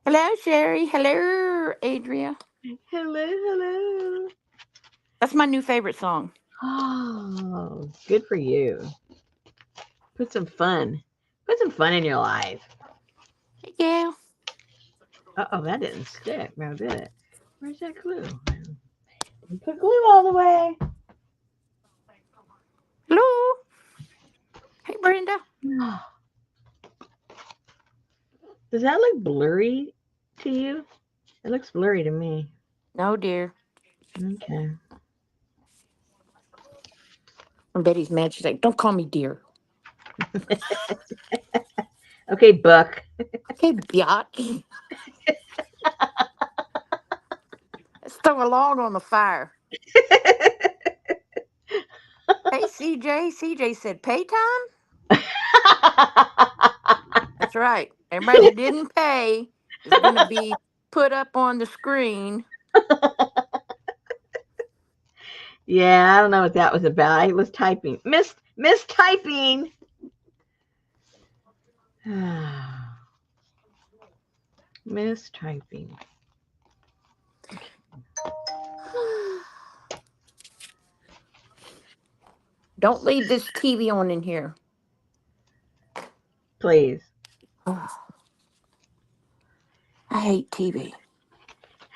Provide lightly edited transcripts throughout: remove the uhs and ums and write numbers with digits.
Hello, Sherry. Hello, Adria. Hello, hello. That's my new favorite song. Oh, good for you. Put some fun. Put some fun in your life. Yeah. Uh-oh, that didn't stick. Now did it? Where's that glue? You put glue all the way. Hello. Hey, Brenda. Does that look blurry to you? It looks blurry to me. No, dear. Okay. And Betty's mad. She's like, don't call me dear. Okay, Buck. Okay, biatch. Let's throw a log on the fire. Hey, CJ. CJ said, pay time? That's right. Everybody that didn't pay is going to be put up on the screen. Yeah, I don't know what that was about. I was typing. Miss typing. Miss typing. Don't leave this TV on in here. Please. I hate TV.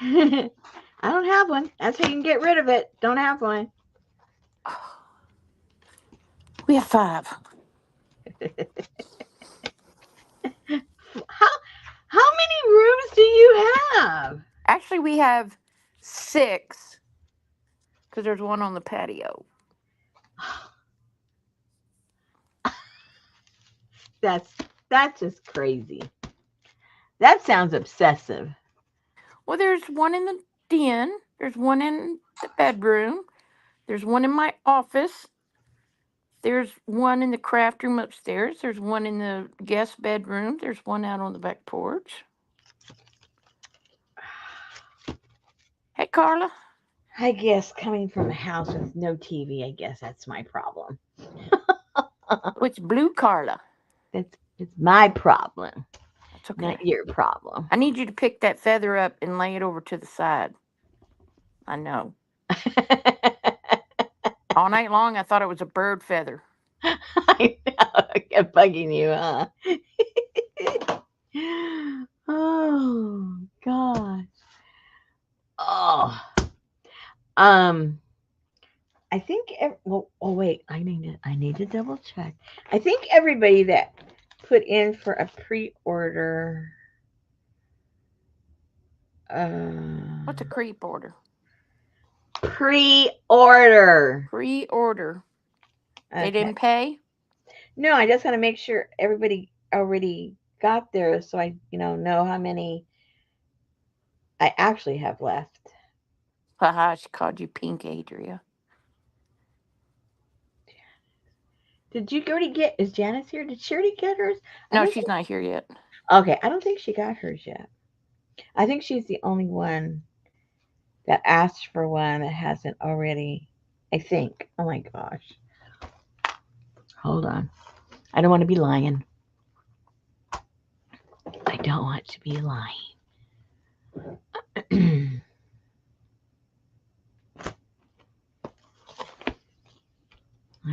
I don't have one. That's how you can get rid of it. Don't have one. We have 5. How many rooms do you have? Actually, we have 6 because there's one on the patio. That's just crazy. That sounds obsessive. Well, there's one in the den. There's one in the bedroom. There's one in my office. There's one in the craft room upstairs. There's one in the guest bedroom. There's one out on the back porch. Hey, Carla. I guess coming from a house with no TV, I guess that's my problem. Oh, it's Blue Carla. It's my problem, That's okay. not your problem. I need you to pick that feather up and lay it over to the side. I know. All night long, I thought it was a bird feather. I know, I kept bugging you, huh? Oh gosh. Oh. Um. I think. Well. Oh wait. I need to double check. I think everybody that put in for a pre-order. What's a creep order? Pre-order. Pre-order. They Okay. didn't pay? No, I just want to make sure everybody already got theirs, so I know how many I actually have left. Haha, she called you Pink Adria. Did you already get? Is Janice here? Did she already get hers? I No, don't she's not here yet. Okay, I don't think she got hers yet. I think she's the only one that asked for one that hasn't already. I think. Oh my gosh. Hold on. I don't want to be lying. I don't want to be lying.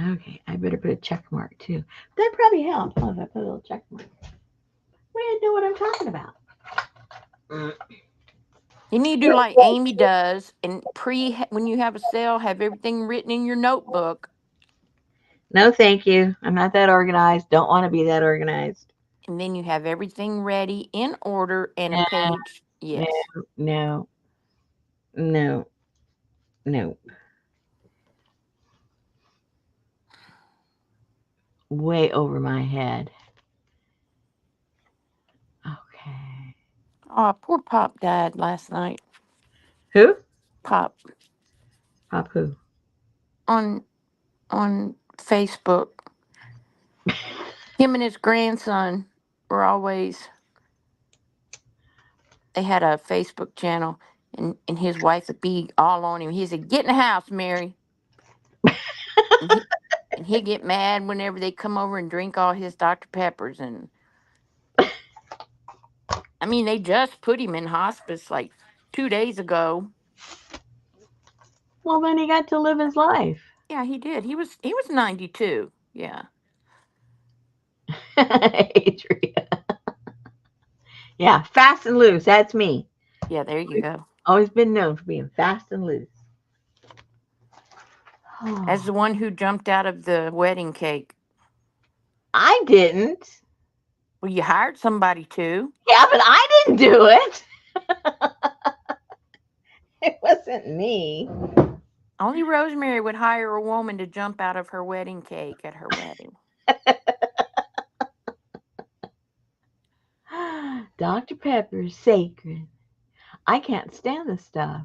Okay, I better put a check mark too. That probably helped. Oh, if I put a little check mark. Way I know what I'm talking about. You need to do like Amy does and when you have a sale, have everything written in your notebook. No, thank you. I'm not that organized. Don't want to be that organized. And then you have everything ready in order and a No, page. no, Yes. no, no, no. Way over my head. Okay. Oh, poor Pop died last night. Who? Pop Papu. on Facebook. Him and his grandson were always they had a Facebook channel and his wife would be all on him. He said, get in the house, Mary. and he get mad whenever they come over and drink all his Dr. Peppers. And I mean, they just put him in hospice like 2 days ago. Well, then he got to live his life. Yeah, he did. He was 92. Yeah, Adria. Yeah, fast and loose. That's me. yeah. There you go. Always been known for being fast and loose. As the one who jumped out of the wedding cake. I didn't. Well, you hired somebody to. Yeah, but I didn't do it. It wasn't me. Only Rosemary would hire a woman to jump out of her wedding cake at her wedding. Dr. Pepper's sacred. I can't stand this stuff.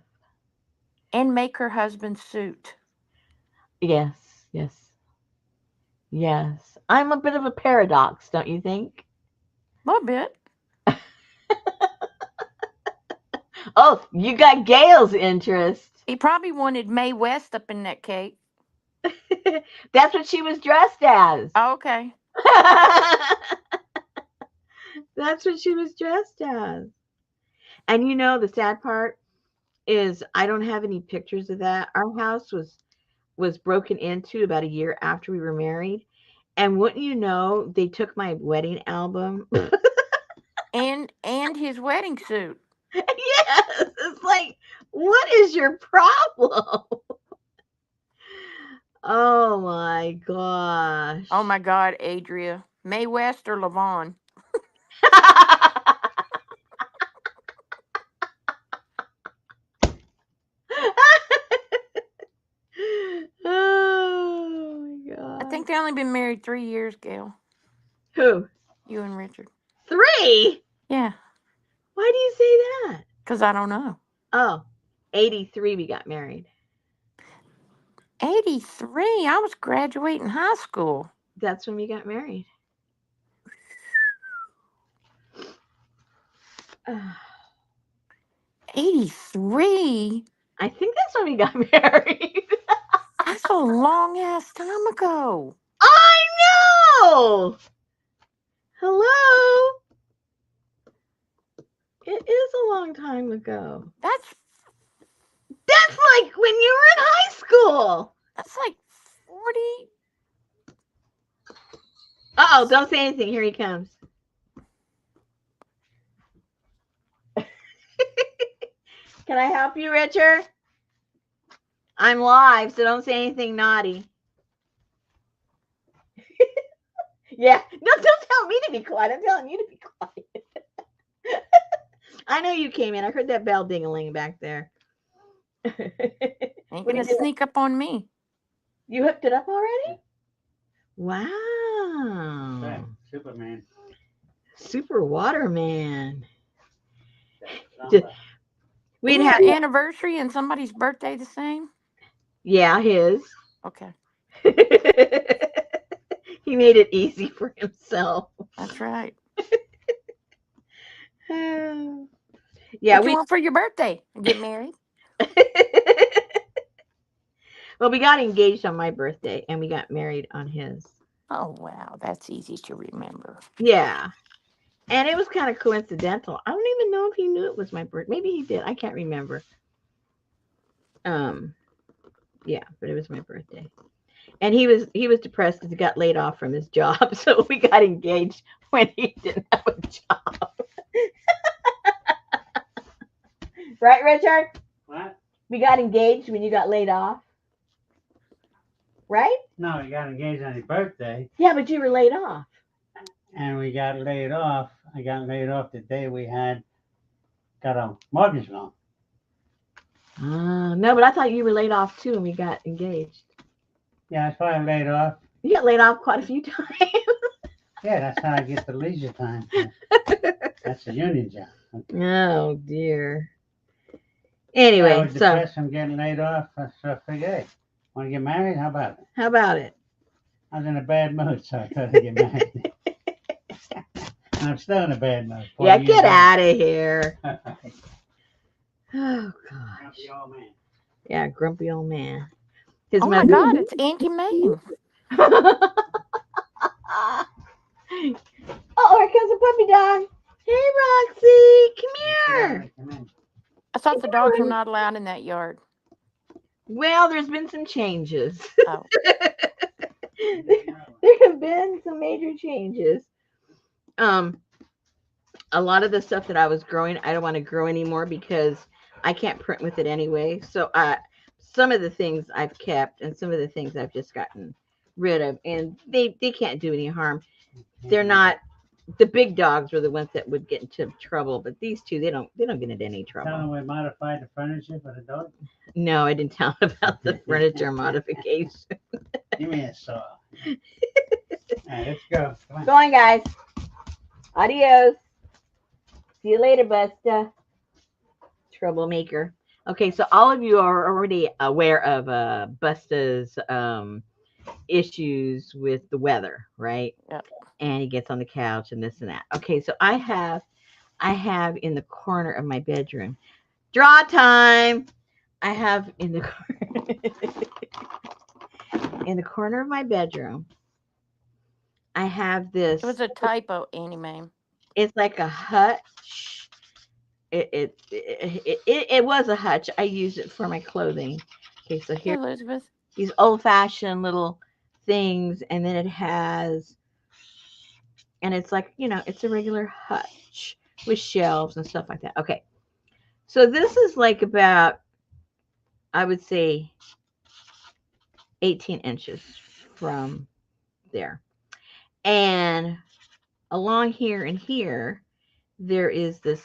And make her husband suit. Yes, yes, yes. I'm a bit of a paradox, don't you think? A little bit. Oh, you got Gail's interest. He probably wanted Mae West up in that cake. That's what she was dressed as. Oh, okay. That's what she was dressed as. And you know the sad part is I don't have any pictures of that. Our house was broken into about a year after we were married. And wouldn't you know, they took my wedding album. And his wedding suit. Yes, it's like, what is your problem? Oh my gosh. Oh my God, Adria. Mae West or Levon? Oh my I god. think they only been married 3 years, Gail. Who? You and Richard. 3? Yeah, Why do you say that? because I don't know. Oh, 83 we got married. 83. I was graduating high school. That's when we got married. 83? I think that's when we got married. That's a long ass time ago. I know. Hello. It is a long time ago. That's Like when you were in high school. like 40. Uh-oh, don't say anything. Here he comes. Can I help you, Richard? I'm live, so don't say anything naughty. Yeah. No, don't tell me to be quiet. I'm telling you to be quiet. I know you came in. I heard that bell ding-a-ling back there. Ain't gonna sneak up on me. You hooked it up already? Wow. Right, Superman. Super Waterman. Somebody. We'd Isn't have your anniversary and somebody's birthday the same? Yeah, his. Okay, He made it easy for himself. that's right. Yeah, What you want for your birthday? Get married? Well, we got engaged on my birthday and we got married on his. Oh wow, that's easy to remember. Yeah. And it was kind of coincidental. I don't even know if he knew it was my birthday. Maybe he did. I can't remember. Yeah, but it was my birthday. And he was depressed because he got laid off from his job. So we got engaged when he didn't have a job. Right, Richard? What? We got engaged when you got laid off. Right? No, we got engaged on his birthday, Yeah, but you were laid off. and we got laid off. I got laid off the day we got a mortgage loan. No, but I thought you were laid off too when we got engaged. Yeah, that's why I laid off. You got laid off quite a few times. Yeah, that's how I get the leisure time. That's a union job. Oh dear. I Anyway, was depressed from getting laid off, so I figured, hey, want to get married? How about it? how about it? I was in a bad mood, so I couldn't get married. And I'm still in a bad mood. 40 Yeah, years get old. out of here. Oh gosh. Grumpy old man. Yeah, grumpy old man. His Oh my mother. God, it's Auntie Mame. Oh, here comes a puppy dog. Hey, Roxy, come here. Come in. I thought the dogs were not allowed in that yard. Well, there's been some changes. Oh, There have been some major changes. Um, a lot of the stuff that I was growing, I don't want to grow anymore because I can't print with it anyway. So some of the things I've kept and some of the things I've just gotten rid of, and they can't do any harm. They're not. The big dogs were the ones that would get into trouble, but these two they don't get into any Tell trouble. them we modified the furniture for the dog. No, I didn't tell them about the furniture modification. Give me a saw. All right, let's go. Come on. Go on, guys. Adios. See you later, Busta. Troublemaker. Okay, so all of you are already aware of Busta's issues with the weather, right? yeah. And he gets on the couch and this and that. Okay, so I have in the corner of my bedroom. Draw time. I have in the in the corner of my bedroom. I have this. It was a typo, Auntie Mame. It's like a hutch. It was a hutch. I used it for my clothing. Okay, so Hey, here Elizabeth. these old-fashioned little things, and then it has, and it's like it's a regular hutch with shelves and stuff like that. Okay, so this is like about, I would say, 18 inches from there, and along here and here, there is this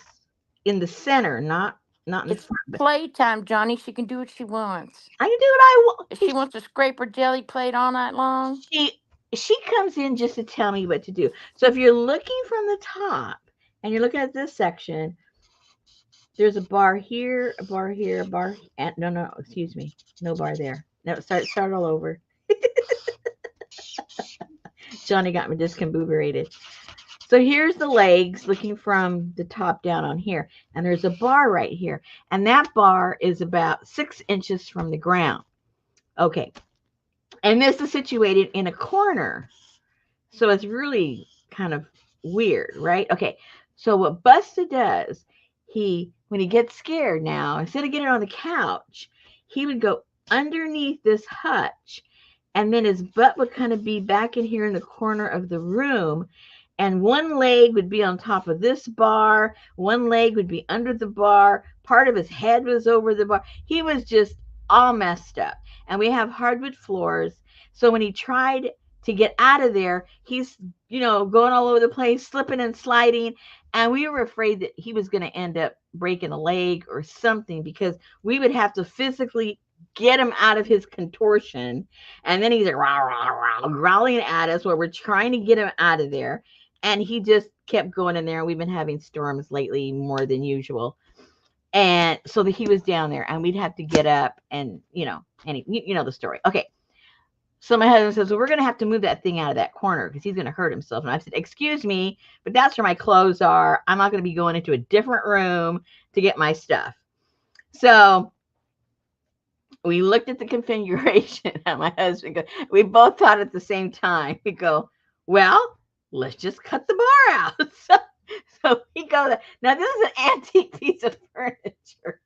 in the center, not in the It's front, but playtime, Johnny. She can do what she wants. I can do what I want. If she wants to scrape her jelly plate all night long, She comes in just to tell me what to do. So if you're looking from the top and you're looking at this section, there's a bar here, a bar here, a bar. And no, excuse me, no bar there. No, start all over. Johnny got me discombobulated. So here's the legs looking from the top down on here, and there's a bar right here, and that bar is about 6 inches from the ground. Okay, and this is situated in a corner. So it's really kind of weird, right? Okay. So what Busta does, when he gets scared now, instead of getting on the couch, he would go underneath this hutch, and then his butt would kind of be back in here in the corner of the room, and one leg would be on top of this bar, one leg would be under the bar, part of his head was over the bar. He was just all messed up. And we have hardwood floors. So when he tried to get out of there, he's going all over the place, slipping and sliding, and we were afraid that he was going to end up breaking a leg or something, because we would have to physically get him out of his contortion, and then he's like rah, rah, rah, growling at us while we're trying to get him out of there, and he just kept going in there. We've been having storms lately more than usual, and so that he was down there, and we'd have to get up, and the story. Okay. So my husband says, well, we're going to have to move that thing out of that corner because he's going to hurt himself. And I said, excuse me, but that's where my clothes are. I'm not going to be going into a different room to get my stuff. So we looked at the configuration, and my husband goes, we both thought at the same time. We go, well, let's just cut the bar out. So we go, now this is an antique piece of furniture.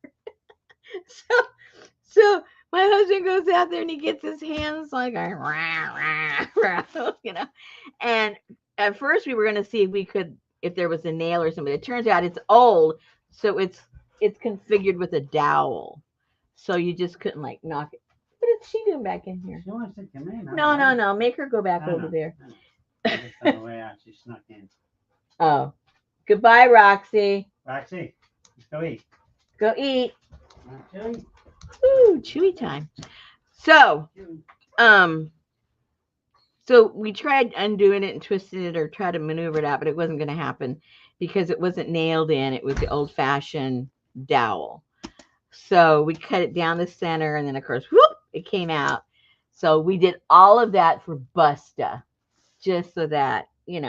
So my husband goes out there and he gets his hands like, rah, rah, rah, and at first we were going to see if there was a nail or something. It turns out it's old, so it's configured with a dowel, so you just couldn't knock it. What is she doing back in here? She wants to come in. No, make her go back over there. Just on the way out, she snuck in. Oh, goodbye, Roxy. Roxy, let's go eat. Go eat. Chewy? Ooh, chewy time. So we tried undoing it and twisting it or try to maneuver it out, but it wasn't going to happen because it wasn't nailed in. It was the old-fashioned dowel. So we cut it down the center, and then of course, whoop, it came out. So we did all of that for Busta, just so that he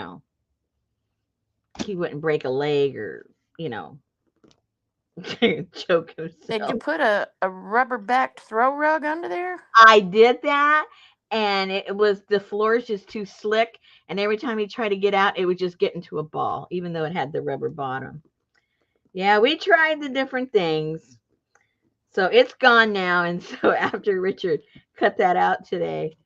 wouldn't break a leg or Choke Did you himself. put a rubber backed throw rug under there? I did that, and it was the floor is just too slick, and every time he tried to get out, it would just get into a ball, even though it had the rubber bottom. Yeah, we tried the different things. So it's gone now, and so after Richard cut that out today,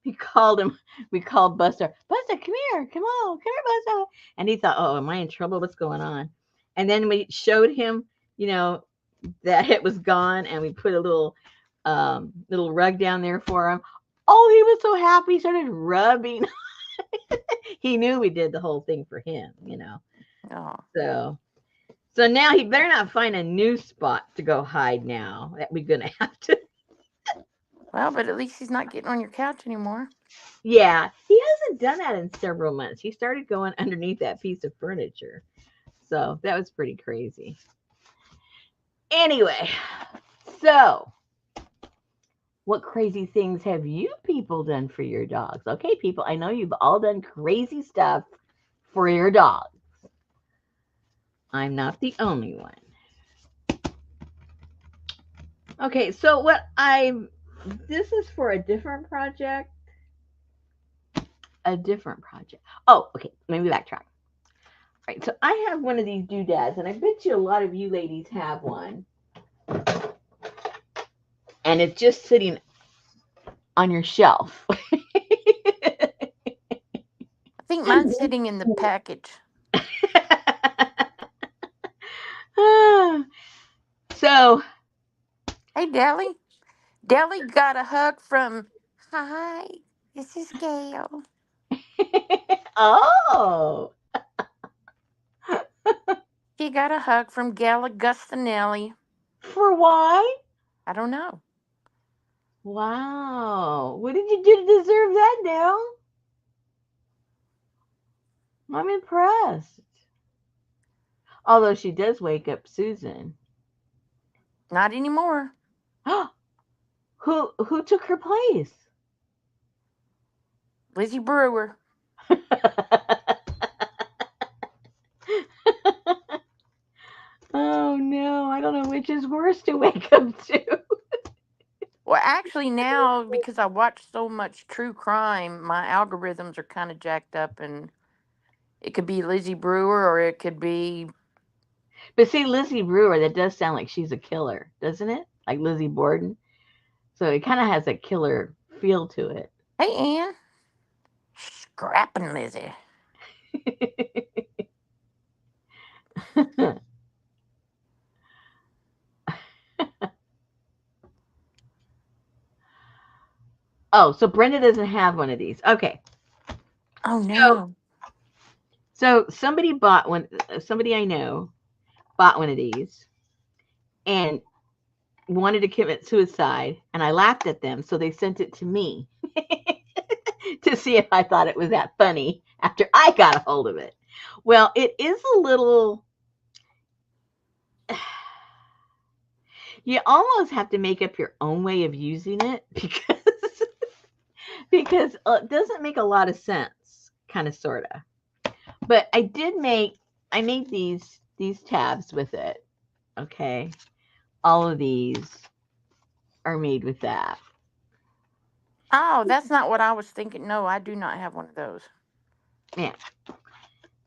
we called him. We called Buster. Buster, come here. Come here, Buster. And he thought, oh, am I in trouble? What's going on? And then we showed him, you know, that it was gone, and we put a little rug down there for him. Oh, he was so happy. He started rubbing. He knew we did the whole thing for him, you know. Oh, So now he better not find a new spot to go hide now. That we're gonna have to. well, but at least he's not getting on your couch anymore. Yeah, he hasn't done that in several months. He started going underneath that piece of furniture. So that was pretty crazy. Anyway, so what crazy things have you people done for your dogs? Okay, people, I know you've all done crazy stuff for your dogs. I'm not the only one. Okay, so this is for a different project. A different project. Oh, okay, let me backtrack. All right, so I have one of these doodads, and I bet you a lot of you ladies have one. And it's just sitting on your shelf. I think mine's sitting in the package. So, Hey, Deli. Deli got a hug from. Hi, this is Gail. oh, She got a hug from Gail Augustinelli. for why? I don't know. Wow. What did you do to deserve that now? I'm impressed. Although she does wake up Susan. Not anymore. Who took her place? Lizzie Brewer. Oh no, I don't know which is worse to wake up to. Well, actually, now because I watch so much true crime, my algorithms are kind of jacked up, and it could be Lizzie Brewer or it could be. But see, Lizzie Brewer, that does sound like she's a killer, doesn't it? Like Lizzie Borden. So it kind of has a killer feel to it. Hey, Ann. Scrapping Lizzie. Oh, so Brenda doesn't have one of these. Okay. Oh, So, no. so somebody bought one. Somebody I know bought one of these and wanted to commit suicide, and I laughed at them, so they sent it to me to see if I thought it was that funny after I got a hold of it. Well, it is a little. You almost have to make up your own way of using it because it doesn't make a lot of sense, kind of sorta. But I made these tabs with it. Okay, all of these are made with that. Oh, that's not what I was thinking. No, I do not have one of those. Yeah.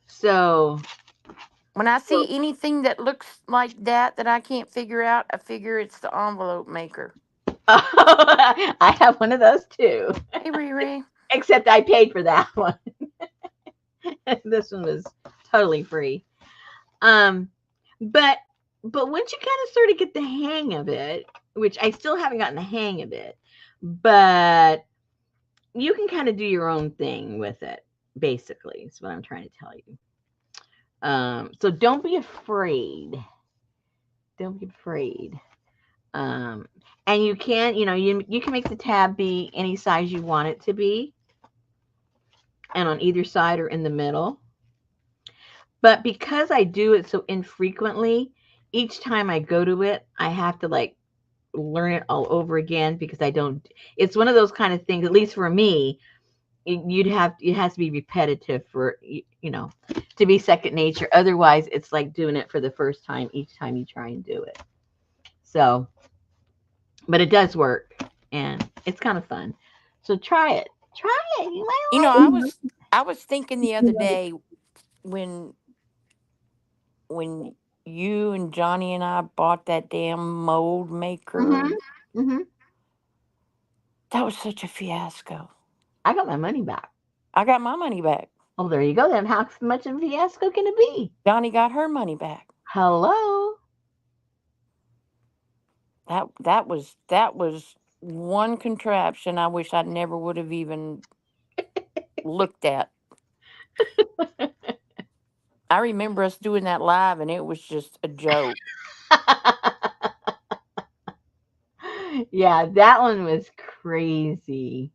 So When I see anything that looks like that I can't figure out, I figure it's the envelope maker. I have one of those too. Hey, Riri. Except I paid for that one. This one was totally free. Um, but once you kind of sort of get the hang of it, which I still haven't gotten the hang of it, but you can kind of do your own thing with it. Basically, is what I'm trying to tell you. So don't be afraid. Don't be afraid. Um, and you can, you can make the tab be any size you want it to be, and on either side or in the middle. But because I do it so infrequently, each time I go to it, I have to like learn it all over again because I don't. It's one of those kind of things, at least for me, it has to be repetitive for to be second nature. Otherwise, it's like doing it for the first time each time you try and do it. So, but it does work, and it's kind of fun. So try it. Try it. You You know, might I was thinking the other like day when when you and Johnny and I bought that damn mold it. maker. Hmm. That was such a fiasco. I got my money back. I got my money back. Oh, there you go. Then how much of a fiasco can it be? Johnny got her money back. Hello. That was one contraption I wish I never would have even looked at. I remember us doing that live and it was just a joke. Yeah, that one was crazy.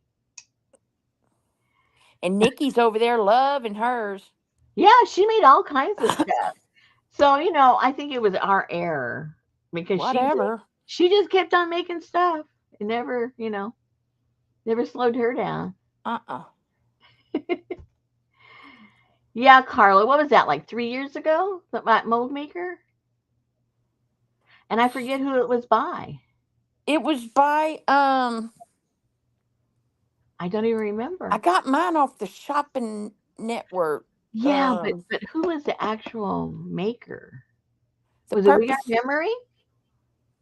And Nikki's over there loving hers. Yeah, she made all kinds of stuff. So, I think it was our error because Whatever. she just kept on making stuff. It never, never slowed her down. Uh-uh. Yeah, Carla, what was that, like 3 years ago? That mold maker? And I forget who it was by. It was by I don't even I remember. got mine off the shopping network. Yeah, but Um but who was the actual maker? the Was it We Are purpose Memory?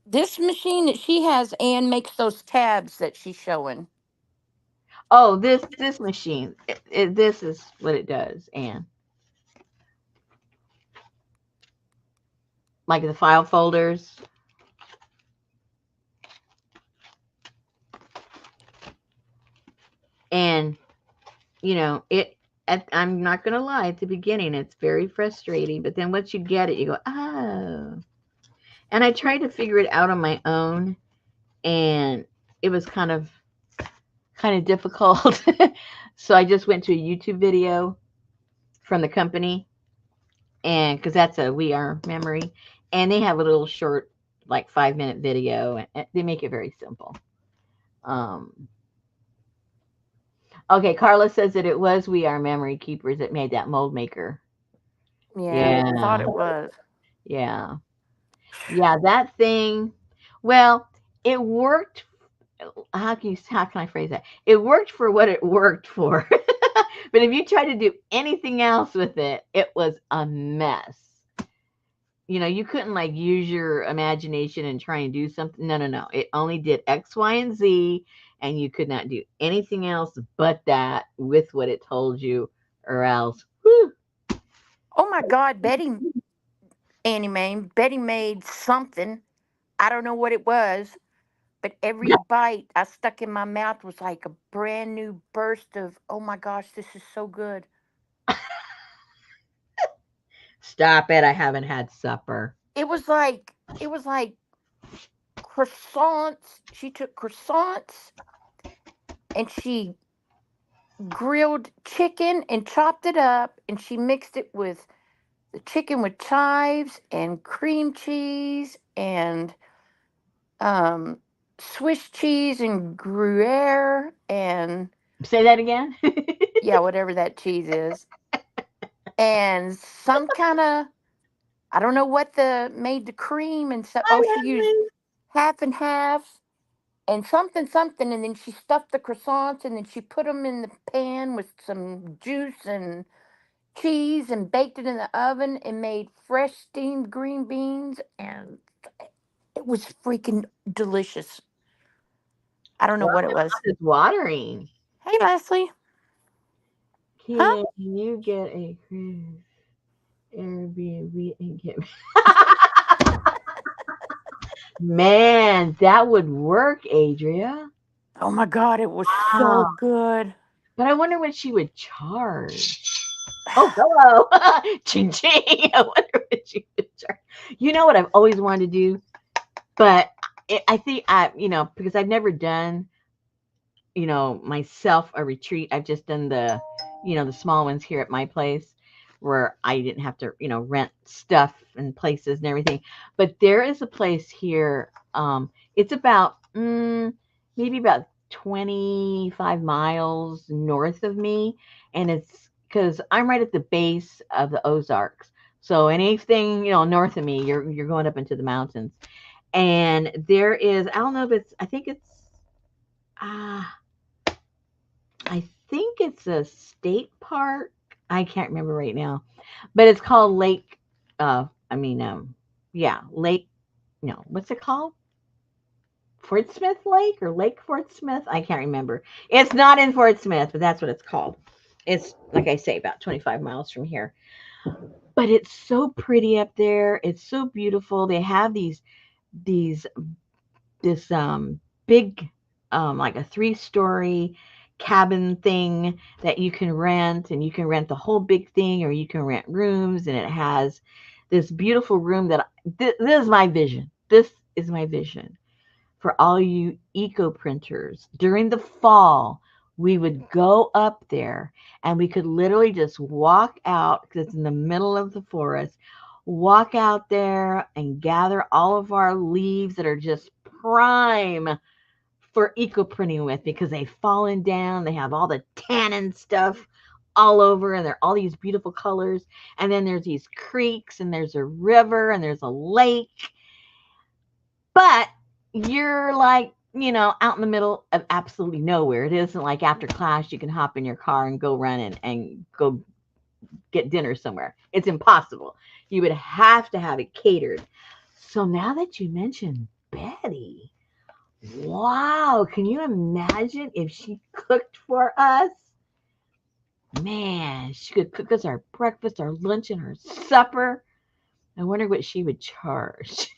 this machine that she has, Ann makes those tabs that she's showing. Oh, this machine. This is what it does, Anne. Like the file folders. And it I'm not gonna lie, at the beginning it's very frustrating, but then once you get it, you go, oh. And I tried to figure it out on my own, and it was kind of difficult. So I just went to a YouTube video from the company, and because that's a We Are Memory, and they have a little short, like 5-minute video, and they make it very simple. Um, okay, Carla says that it was We Are Memory Keepers that made that mold maker. Yeah, I thought Yeah, it was. yeah, yeah. That thing. Well, it worked. How can I phrase that? It worked for what it worked for. But if you try to do anything else with it, it was a mess. You couldn't like use your imagination and try and do something. No, no, no. It only did X, Y, and Z, and you could not do anything else but that with what it told you, or else. Whew. Oh my God, Betty made something. I don't know what it was, but every bite I stuck in my mouth was like a brand new burst of, oh my gosh, this is so good. Stop it. I haven't had supper. It was like croissants. She took croissants and she grilled chicken and chopped it up and she mixed it with the chicken with chives and cream cheese and um Swiss cheese and Gruyere and Say that again. yeah, whatever that cheese is. And some kind of, I don't know what the made the cream and so, oh, she used half and half and something something, and then she stuffed the croissants and then she put them in the pan with some juice and cheese and baked it in the oven and made fresh steamed green beans, and it was freaking delicious. I don't know what it was. It's watering. Hey, Leslie. Huh? Can you get a cruise Airbnb and get Man, that would work, Adria. Oh my God, it was so Wow. good. But I wonder what she would charge. Oh, hello. Ching ching. I wonder what she would charge. You know what I've always wanted to do? But I think because I've never done, myself a retreat. I've just done the small ones here at my place where I didn't have to, rent stuff and places and everything. But there is a place here. It's about maybe about 25 miles north of me, and it's because I'm right at the base of the Ozarks. So anything north of me, you're going up into the mountains, and there is I don't know if it's ah I think it's a state park. I can't remember right now, but it's called Lake. I mean, yeah, Lake. No, what's it called? Fort Smith Lake or Lake Fort Smith? I can't remember. It's not in Fort Smith, but that's what it's called. It's like I say, about 25 miles from here. But it's so pretty up there. It's so beautiful. They have these this big like a 3-story cabin thing that you can rent, and you can rent the whole big thing or you can rent rooms, and it has this beautiful room that this is my vision. This is my vision for all you eco printers. During the fall, we would go up there and we could literally just walk out because it's in the middle of the forest, walk out there and gather all of our leaves that are just prime for eco printing with because they've fallen down. They have all the tannin stuff all over, and they're all these beautiful colors. And then there's these creeks, and there's a river, and there's a lake, but you're like, out in the middle of absolutely nowhere. It isn't like after class you can hop in your car and go run and go get dinner somewhere. It's impossible. You would have to have it catered. So now that you mentioned Betty, wow, can you imagine if she cooked for us? Man, she could cook us our breakfast, our lunch, and our supper. I wonder what she would charge.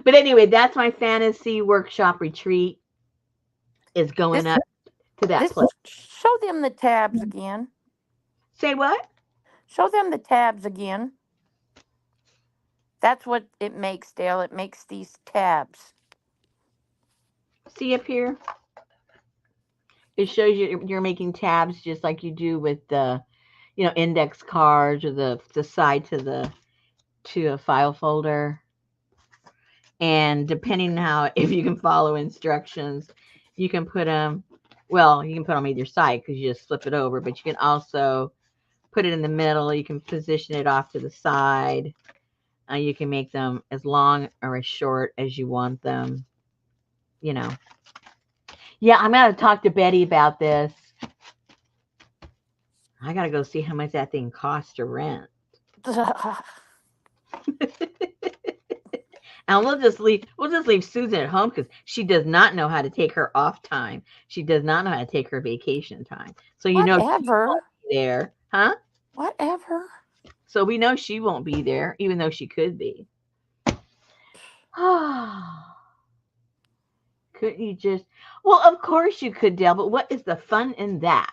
But anyway, that's my fantasy workshop retreat is going This up to that this place. show them the tabs again. Say what? Show them the tabs again. That's what it makes, Dale. It makes these tabs. See up here? It shows you're making tabs just like you do with the, index cards or the side to a file folder. And depending on how, if you can follow instructions, you can put them, well, you can put them on either side because you just flip it over, but you can also put it in the middle. You can position it off to the side. You can make them as long or as short as you want them. Yeah, I'm going to talk to Betty about this. I got to go see how much that thing costs to rent. And we'll just leave Susan at home because she does not know how to take her off time. She does not know how to take her vacation time. So she Whatever. won't be there. Huh? Whatever. So we know she won't be there, even though she could be. Couldn't you just? Well, of course you could, Dale, but what is the fun in that?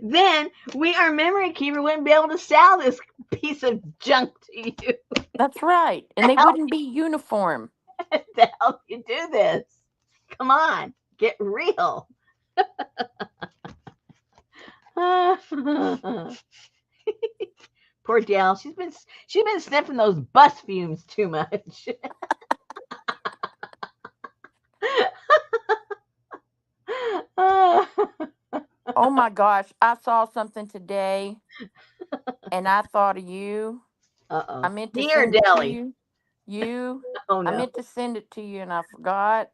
Then our memory keeper wouldn't be able to sell this piece of junk to you. That's right. And they wouldn't be uniform. To help you do this. Come on, get real. Poor Dale. She's been sniffing those bus fumes too much. Oh my gosh. I saw something today and I thought of you. I meant to Me or send it to Deli? you. You. Oh I no. meant to send it to you and I forgot.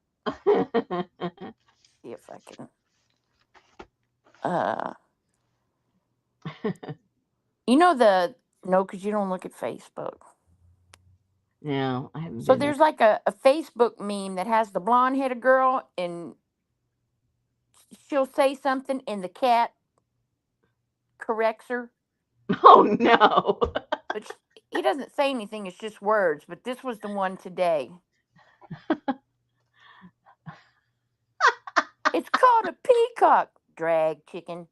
See if I can. Uh, no, because you don't look at Facebook. No, I haven't So been there. there's like a Facebook meme that has the blonde headed girl and she'll say something and the cat corrects her. Oh no. But he doesn't say anything, it's just words. But this was the one today. It's called a peacock, drag chicken.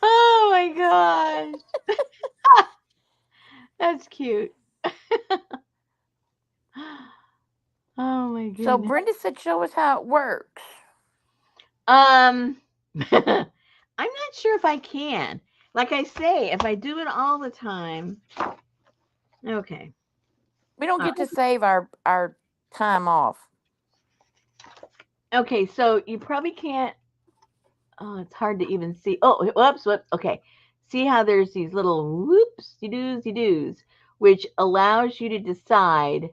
Oh my gosh. That's cute. Oh my So goodness. Brenda said, show us how it works. Um, I'm not sure if I can. Like I say, if I do it all the time, okay. We don't get to save our time off. Okay, so you probably can't. Oh, it's hard to even see. Oh, whoops, whoops. Okay. See how there's these little whoopsie doos, which allows you to decide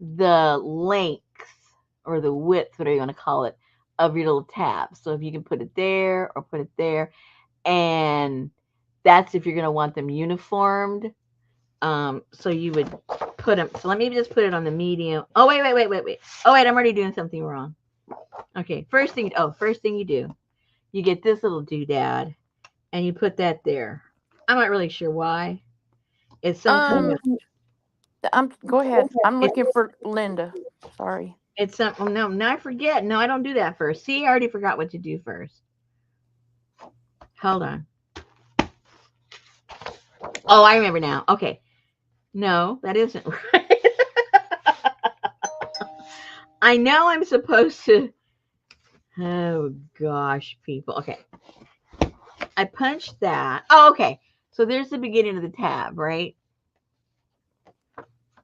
the length or the width, whatever you want to call it, of your little tab. So if you can put it there or put it there, and that's if you're going to want them uniformed. So you would put them. So let me just put it on the medium. Oh, wait. Oh, wait, I'm already doing something wrong. Okay, first thing you do, you get this little doodad, and you put that there. I'm not really sure why. It's some kind of. Go ahead. I'm It, looking for Linda. Sorry. it's some. Oh, no, now I forget. No, I don't do that first. See, I already forgot what to do first. Hold on. Oh, I remember now. Okay. No, that isn't right. I know I'm supposed to. Oh gosh, people. Okay. I punched that. Oh, okay. So there's the beginning of the tab, right?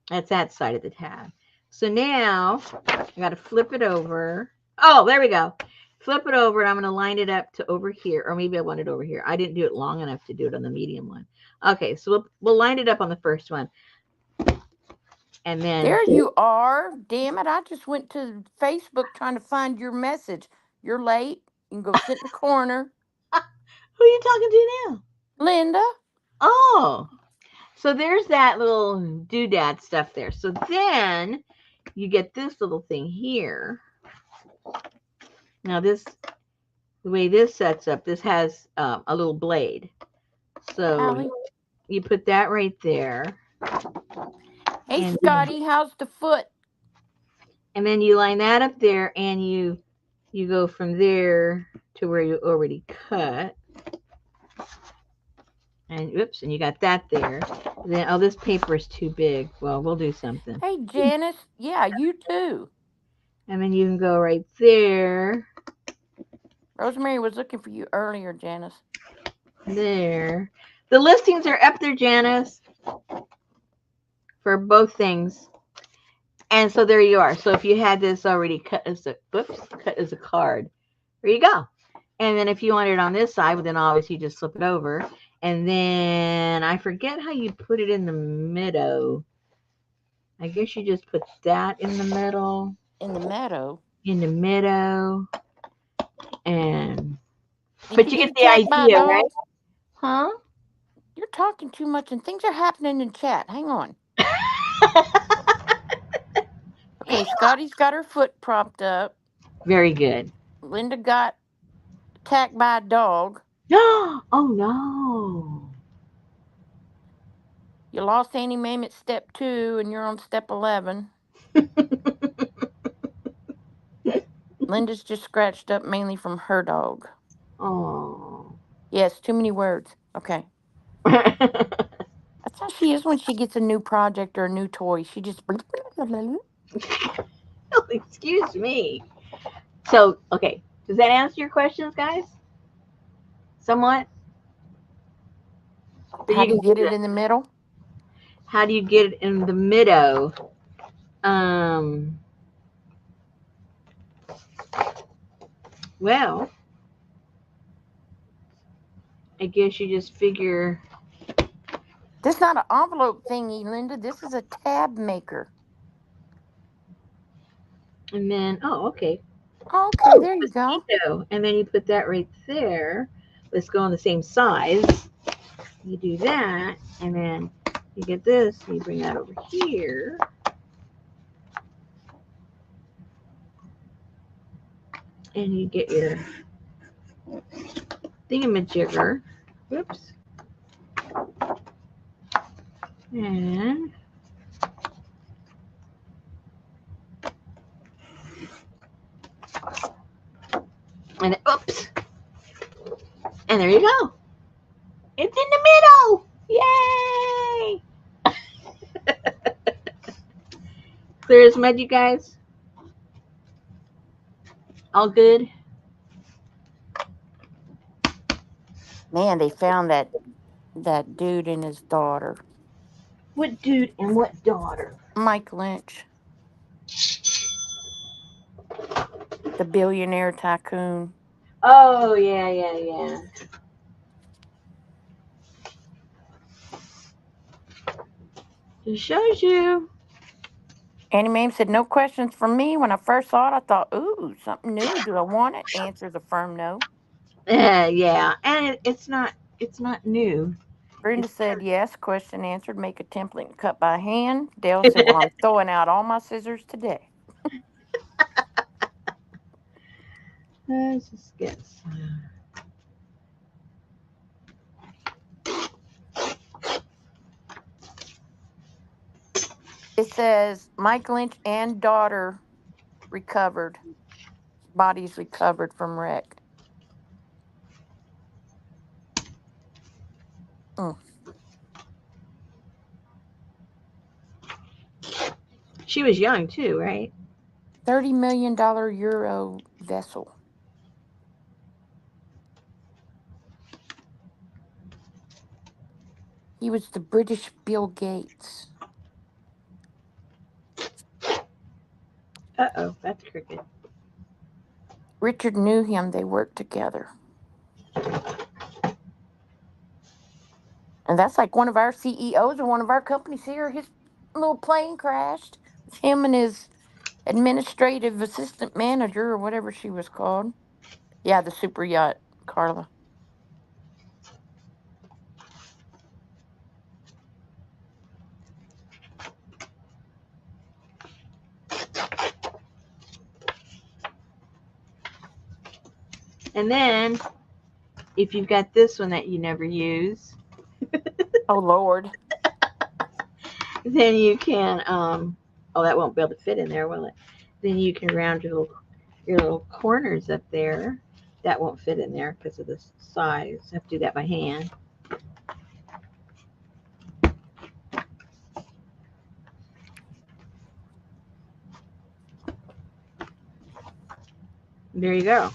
That's that side of the tab. So now I got to flip it over. Oh, there we go. Flip it over, and I'm going to line it up to over here, or maybe I want it over here. I didn't do it long enough to do it on the medium one. Okay, so we'll line it up on the first one. And then There you are. Damn it. I just went to Facebook trying to find your message. You're late. You can go sit in the corner. who are you talking to now? Linda. Oh, so there's that little doodad stuff there. So then you get this little thing here. Now this, the way this sets up, this has a little blade. So Allie. you put that right there. Hey, And Scotty. How's the foot? then you line that up there, and you go from there to where you already cut. And oops, and you got that there. Then, oh, this paper is too big. Well, we'll do something. Hey, Janice. Yeah, you too. And then you can go right there, Rosemary was looking for you earlier, Janice. there. The listings are up there, Janice, for both things. And so there you are. So if you had this already cut as a card, there you go. And then if you want it on this side, well, then obviously you just flip it over. And then I forget how you put it in the middle. I guess you just put that in the middle. In the meadow. In the middle. And Did but you get get the attacked by a idea, right? dog? Huh? You're talking too much and things are happening in chat. Hang on. Okay, Scotty's got her foot propped up. Very good. Linda got attacked by a dog. Oh no. You lost Annie Mame at step 2 and you're on step 11. Linda's just scratched up mainly from her dog. Oh. Yes, too many words. Okay. That's how she is when she gets a new project or a new toy. She just. Oh, excuse me. So, okay. Does that answer your questions, guys? Somewhat? How do you get it in the middle? How do you get it in the middle? Well, I guess you just figure. This is not an envelope thingy, Linda. This is a tab maker. And then, oh, okay. Okay, there you go. And then you put that right there. Let's go on the same size. You do that, and then you get this, and you bring that over here. And you get your thingamajigger. Whoops. And oops. And there you go. It's in the middle. Yay! Clear as mud, you guys? All good? Man, they found that dude and his daughter, What dude and what daughter? Mike Lynch, the billionaire tycoon. Oh, yeah, yeah, yeah. Just shows you. Annie Mame said, "No questions for me. When I first saw it, I thought, ooh, something new. Do I want it?" Answer's a firm no. Yeah, and it's not new. Brenda It's said, yes. Question answered. Make a template and cut by hand. Dale said, well, I'm throwing out all my scissors today. Let's just get some. It says, Mike Lynch and daughter recovered. Bodies recovered from wreck. Mm. She was young too, right? $30 million Euro vessel. He was the British Bill Gates. Uh-oh, that's crooked. Richard knew him. They worked together. And that's like one of our CEOs of one of our companies here. His little plane crashed. It's him and his administrative assistant manager or whatever she was called. Yeah, the super yacht, Carla. And then, if you've got this one that you never use, Oh Lord. then you can, oh, that won't be able to fit in there, will it? Then you can round your little corners up there. That won't fit in there because of the size. You have to do that by hand. There you go.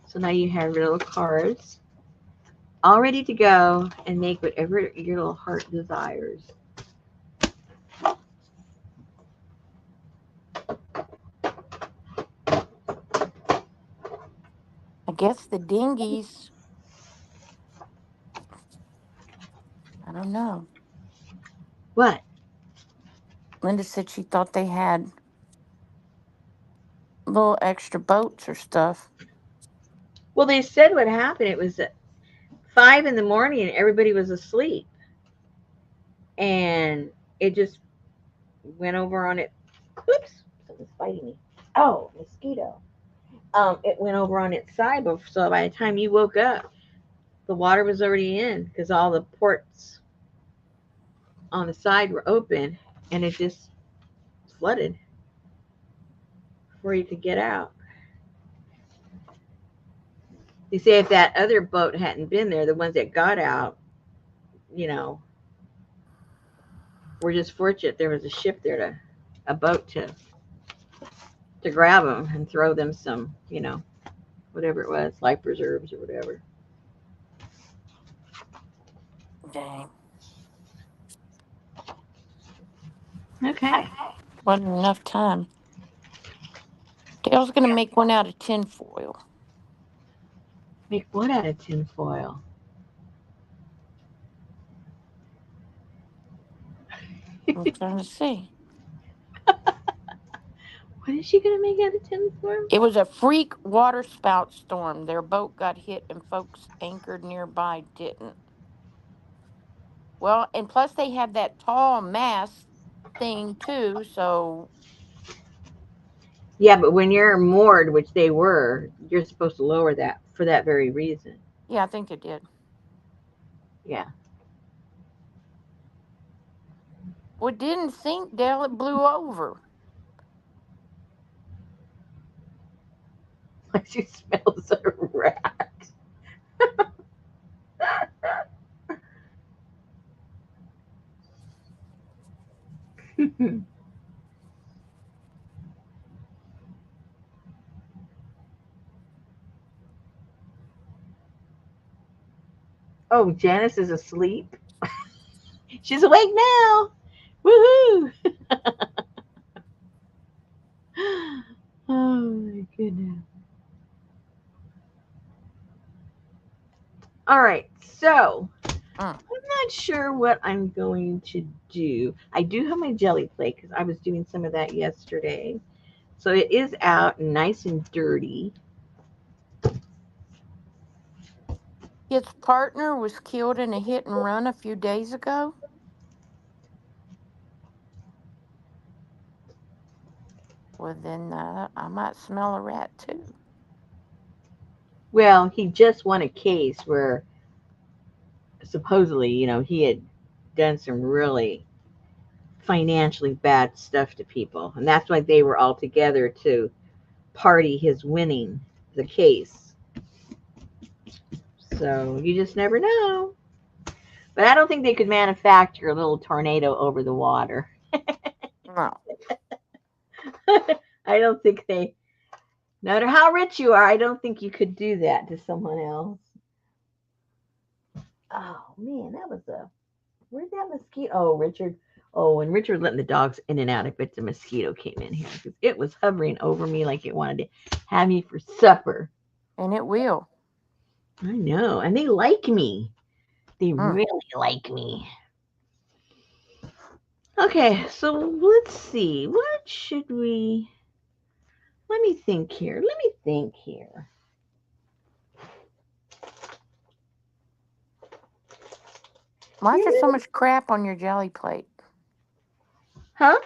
So now you have your little cards all ready to go and make whatever your little heart desires. I guess the dinghies, I don't know. What? Linda said she thought they had little extra boats or stuff. Well, they said what happened. It was at 5 in the morning and everybody was asleep. And it just went over on it. Oops, something's biting me. Oh, mosquito. It went over on its side, but so by the time you woke up, the water was already in because all the ports on the side were open, and it just flooded before you could get out. They say if that other boat hadn't been there, the ones that got out, you know, were just fortunate there was a ship there a boat to grab them and throw them some, whatever it was, life preserves or whatever. Dang. Okay. Wasn't enough time. Dale's going to make one out of tin foil. Make what out of tin foil? I'm trying to see. What is she gonna make out of tin foil? It was a freak water spout storm. Their boat got hit and folks anchored nearby didn't. Well, and plus they have that tall mast thing too, so Yeah, but when you're moored, which they were, you're supposed to lower that for that very reason. yeah, I think it did. Yeah. Well, it didn't sink, Dale. It blew over. Like she smells a rat. Oh, Janice is asleep. She's awake now. Woohoo! Oh my goodness. All right, so Mm. I'm not sure what I'm going to do. I do have my jelly plate because I was doing some of that yesterday. So it is out and nice and dirty. His partner was killed in a hit and run a few days ago. Well, then I might smell a rat too. Well, he just won a case where supposedly, he had done some really financially bad stuff to people. And that's why they were all together to party his winning the case. So you just never know. But I don't think they could manufacture a little tornado over the water. No. I don't think they, no matter how rich you are, I don't think you could do that to someone else. Oh man, that was where'd that mosquito? Oh, Richard. Oh, and Richard letting the dogs in and out. I bet the mosquito came in here because it was hovering over me like it wanted to have me for supper. And it will. I know, and they like me. They Mm. really like me. Okay, so let's see. What should we? Let me think here. Let me think here. Why is there so You much crap on your jelly plate? Huh?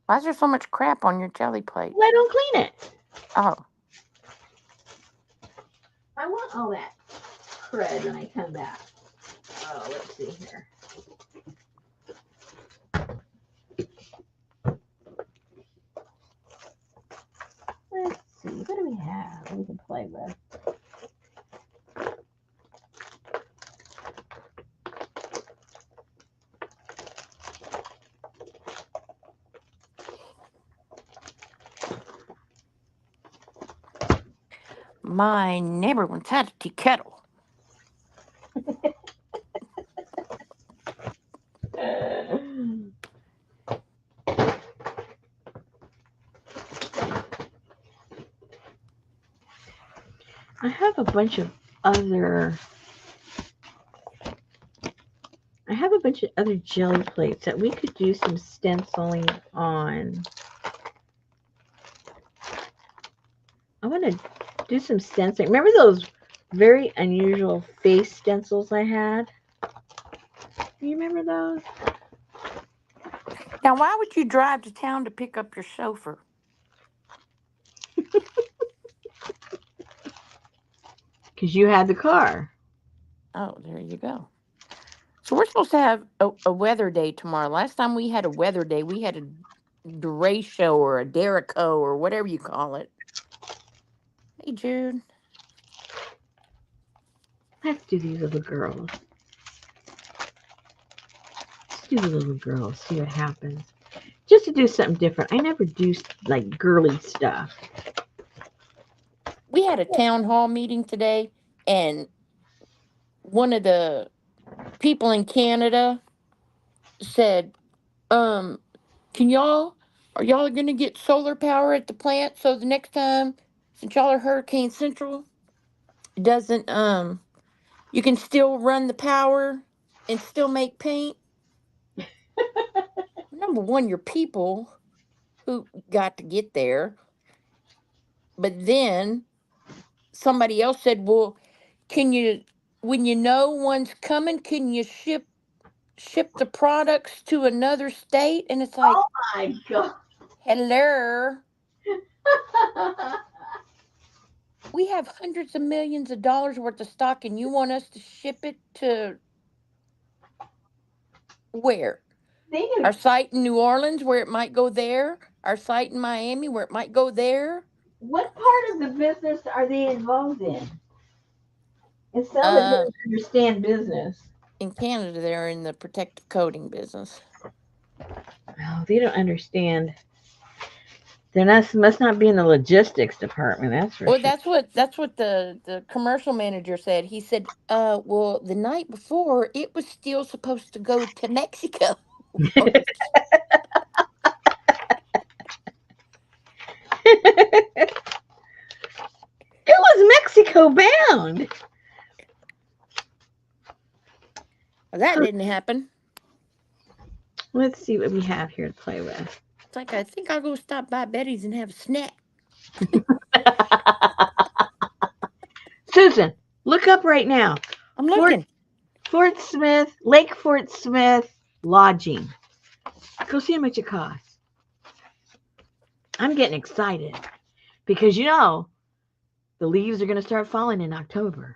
Why is there so much crap on your jelly plate? Well, I don't clean it. Oh, I want all that crud when I come back. Oh, let's see here. Let's see. What do we have we can play with? my neighbor once had a tea kettle. I have a bunch of other. I have a bunch of other jelly plates that we could do some stenciling on. I want to do some stenciling. Remember those very unusual face stencils I had? You remember those? Now, why would you drive to town to pick up your chauffeur? Because you had the car. Oh, there you go. So we're supposed to have a weather day tomorrow. Last time we had a weather day, we had a derecho or a Derico or whatever you call it. Hey, Jude. Let's do these little girls. Let's do the little girls. See what happens. Just to do something different. I never do like girly stuff. We had a town hall meeting today, and one of the people in Canada said, can y'all, are y'all going to get solar power at the plant so the next time, since y'all are Hurricane Central, it doesn't, you can still run the power and still make paint? Number one, your people who got to get there. But then somebody else said, well, can you, when you know one's coming, can you ship the products to another state? And it's Oh like, my god. hello, we have hundreds of millions of dollars worth of stock, and you want us to ship it to where? They Our knew site in New Orleans, where it might go there. Our site in Miami, where it might go there. what part of the business are they involved in? It sounds like they Uh, don't understand business. in Canada, they're in the protective coating business. Oh, they don't understand They're not must not be in the logistics department. That's for Well, sure. that's what the commercial manager said. He said, well, the night before it was still supposed to go to Mexico. It was Mexico bound. Well, that didn't happen. Let's see what we have here to play with. It's like I think I'll go stop by Betty's and have a snack. Susan, look up right now. I'm Fort looking. Fort Smith, Lake Fort Smith lodging. Go see how much it costs. I'm getting excited because the leaves are going to start falling in October.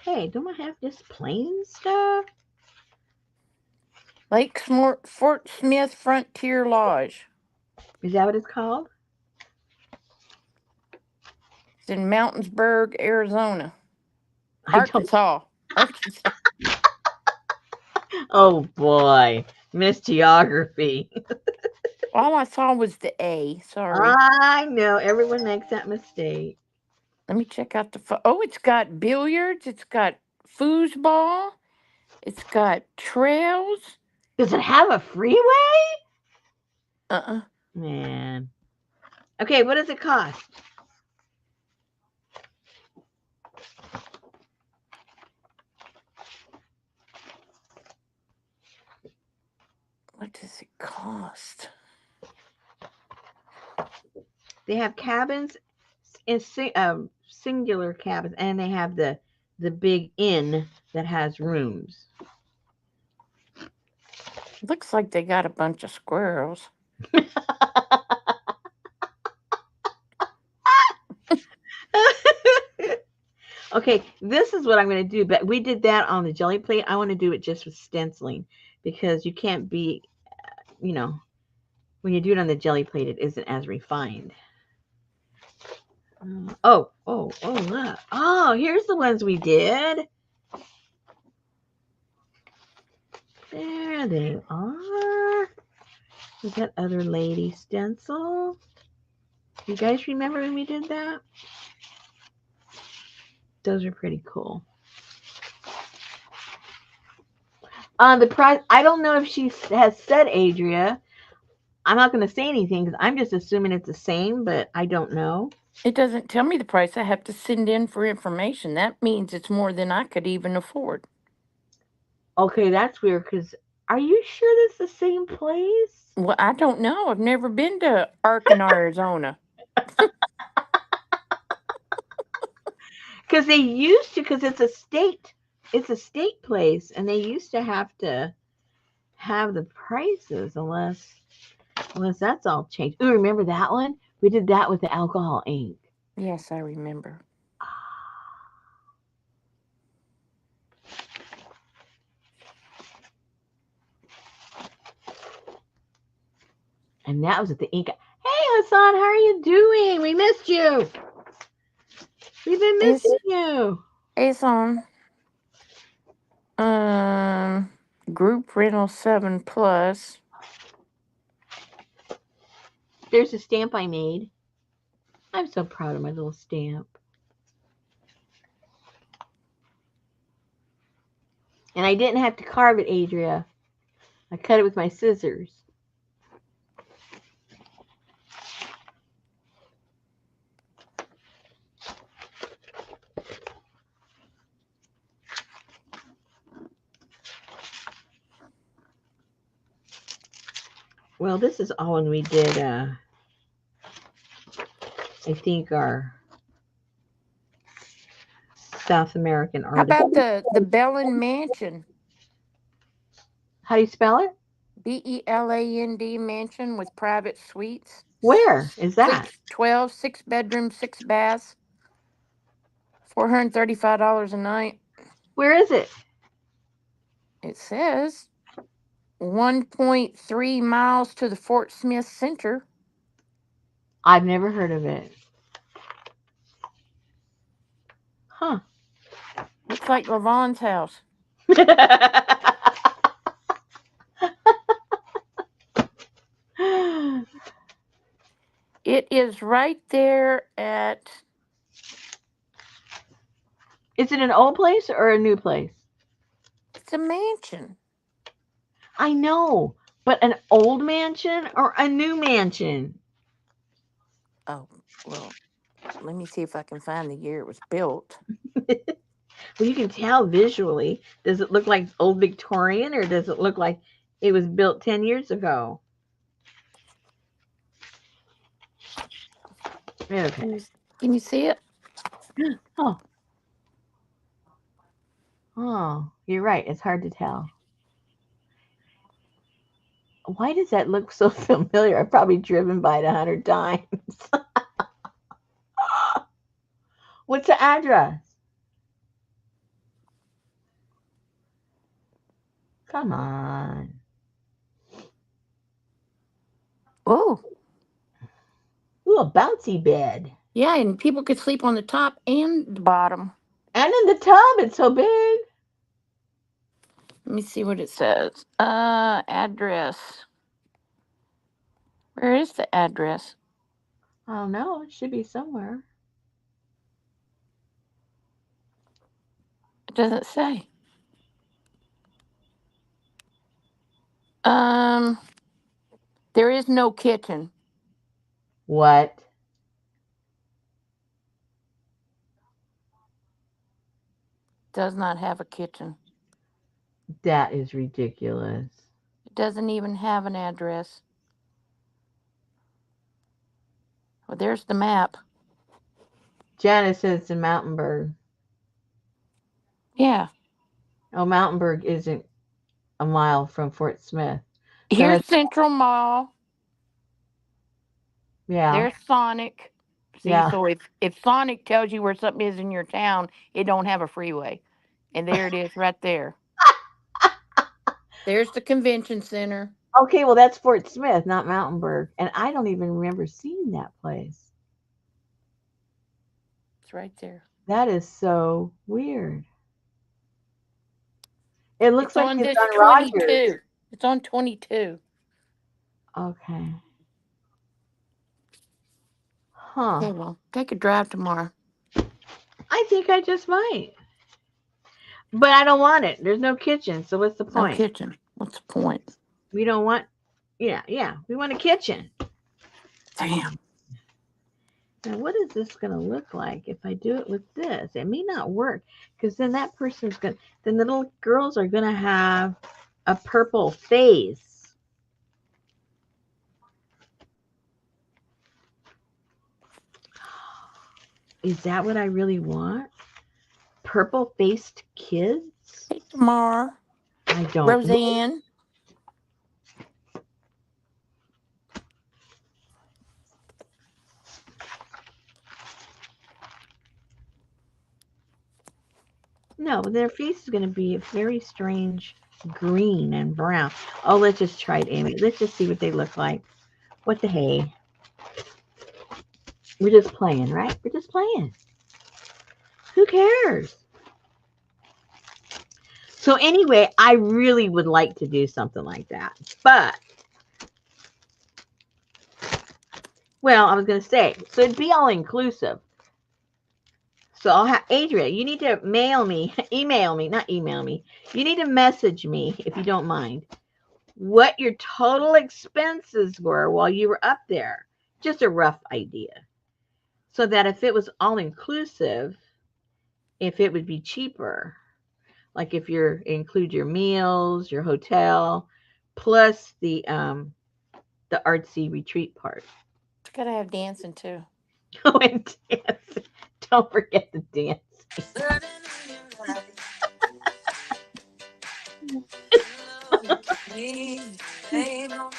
Hey, don't I have just plain stuff? Fort Smith Frontier Lodge. Is that what it's called? It's in Mountainsburg, Arizona. I don't. Arkansas. Arkansas. Oh boy, Miss Geography. All I saw was the A. Sorry. I know everyone makes that mistake. Let me check out oh, it's got billiards. It's got foosball. It's got trails. Does it have a freeway? Uh-uh. Man. Okay, what does it cost? What does it cost? They have cabins, in singular cabins, and they have the big inn that has rooms. Looks like they got a bunch of squirrels. Okay, this is what I'm going to do. But we did that on the jelly plate. I want to do it just with stenciling because you can't be, when you do it on the jelly plate, it isn't as refined. Oh, look. Oh, here's the ones we did. There they are. We got other lady stencil. You guys remember when we did that? Those are pretty cool. The price, I don't know if she has said, Adria. I'm not going to say anything because I'm just assuming it's the same, but I don't know. It doesn't tell me the price. I have to send in for information. That means it's more than I could even afford. Okay, that's weird because are you sure that's the same place? Well, I don't know. I've never been to Arkansas, Arizona. Because they used to, because it's a state place, and they used to have to have the prices unless that's all changed. Ooh, remember that one? We did that with the alcohol ink. Yes, I remember. And that was at the ink. Hey, Hassan, how are you doing? We missed you. We've been It's missing you. it's on group rental 7 plus. There's a stamp I made. I'm so proud of my little stamp. And I didn't have to carve it, Adria. I cut it with my scissors. Well, this is all when we did, I think, our South American How artist. about the Bellin Mansion? How do you spell it? BELAND mansion with private suites. Where is that? 612, 6 bedrooms, 6 baths, $435 a night. Where is it? It says 1.3 miles to the Fort Smith Center. I've never heard of it. Huh. Looks like Lavon's house. It is right there at. Is it an old place or a new place? It's a mansion. I know, but an old mansion or a new mansion? Oh, well, let me see if I can find the year it was built. Well, you can tell visually. Does it look like old Victorian or does it look like it was built 10 years ago? Okay. Can you see it? Oh, oh, you're right. It's hard to tell. Why does that look so familiar? I've probably driven by it 100 times. What's the address? Come on. Oh, Ooh, a bouncy bed. yeah, and people could sleep on the top and the bottom. And in the tub, it's so big. Let me see what it says. Address. Where is the address? I don't know. It should be somewhere. It doesn't say. Um, there is no kitchen. What? Does not have a kitchen. That is ridiculous. It doesn't even have an address. Well, there's the map. Janice says it's in Mountainburg. Yeah. Oh, Mountainburg isn't a mile from Fort Smith. So Here's that's, Central Mall. yeah, There's Sonic. See, yeah. so if Sonic tells you where something is in your town, it don't have a freeway. And there it is right there. There's the convention center. Okay, well, that's Fort Smith, not Mountainburg. And I don't even remember seeing that place. It's right there. That is so weird. It looks It's like on it's this on Rogers. 22. It's on 22. Okay. Huh. Okay, well, take a drive tomorrow. I think I just might. But I don't want it. There's no kitchen, so what's the No point? kitchen. What's the point? We don't want, yeah. We want a kitchen. Damn. Now, what is this going to look like if I do it with this? It may not work because then that person's going to, then the little girls are going to have a purple face. Is that what I really want? Purple faced kids? Hey, tomorrow. I don't. Roseanne. No, their face is going to be a very strange green and brown. Oh, let's just try it, Amy. Let's just see what they look like. What the hey? We're just playing, right? We're just playing. Who cares? So anyway, I really would like to do something like that. But, well, I was going to say, so it'd be all inclusive. So I'll have, Adria, you need to not email me. You need to message me, if you don't mind, what your total expenses were while you were up there. Just a rough idea. So that if it was all inclusive, if it would be cheaper. Like if you include your meals, your hotel, plus the artsy retreat part. It's got to have dancing too. Oh, and dancing. Don't forget the dancing.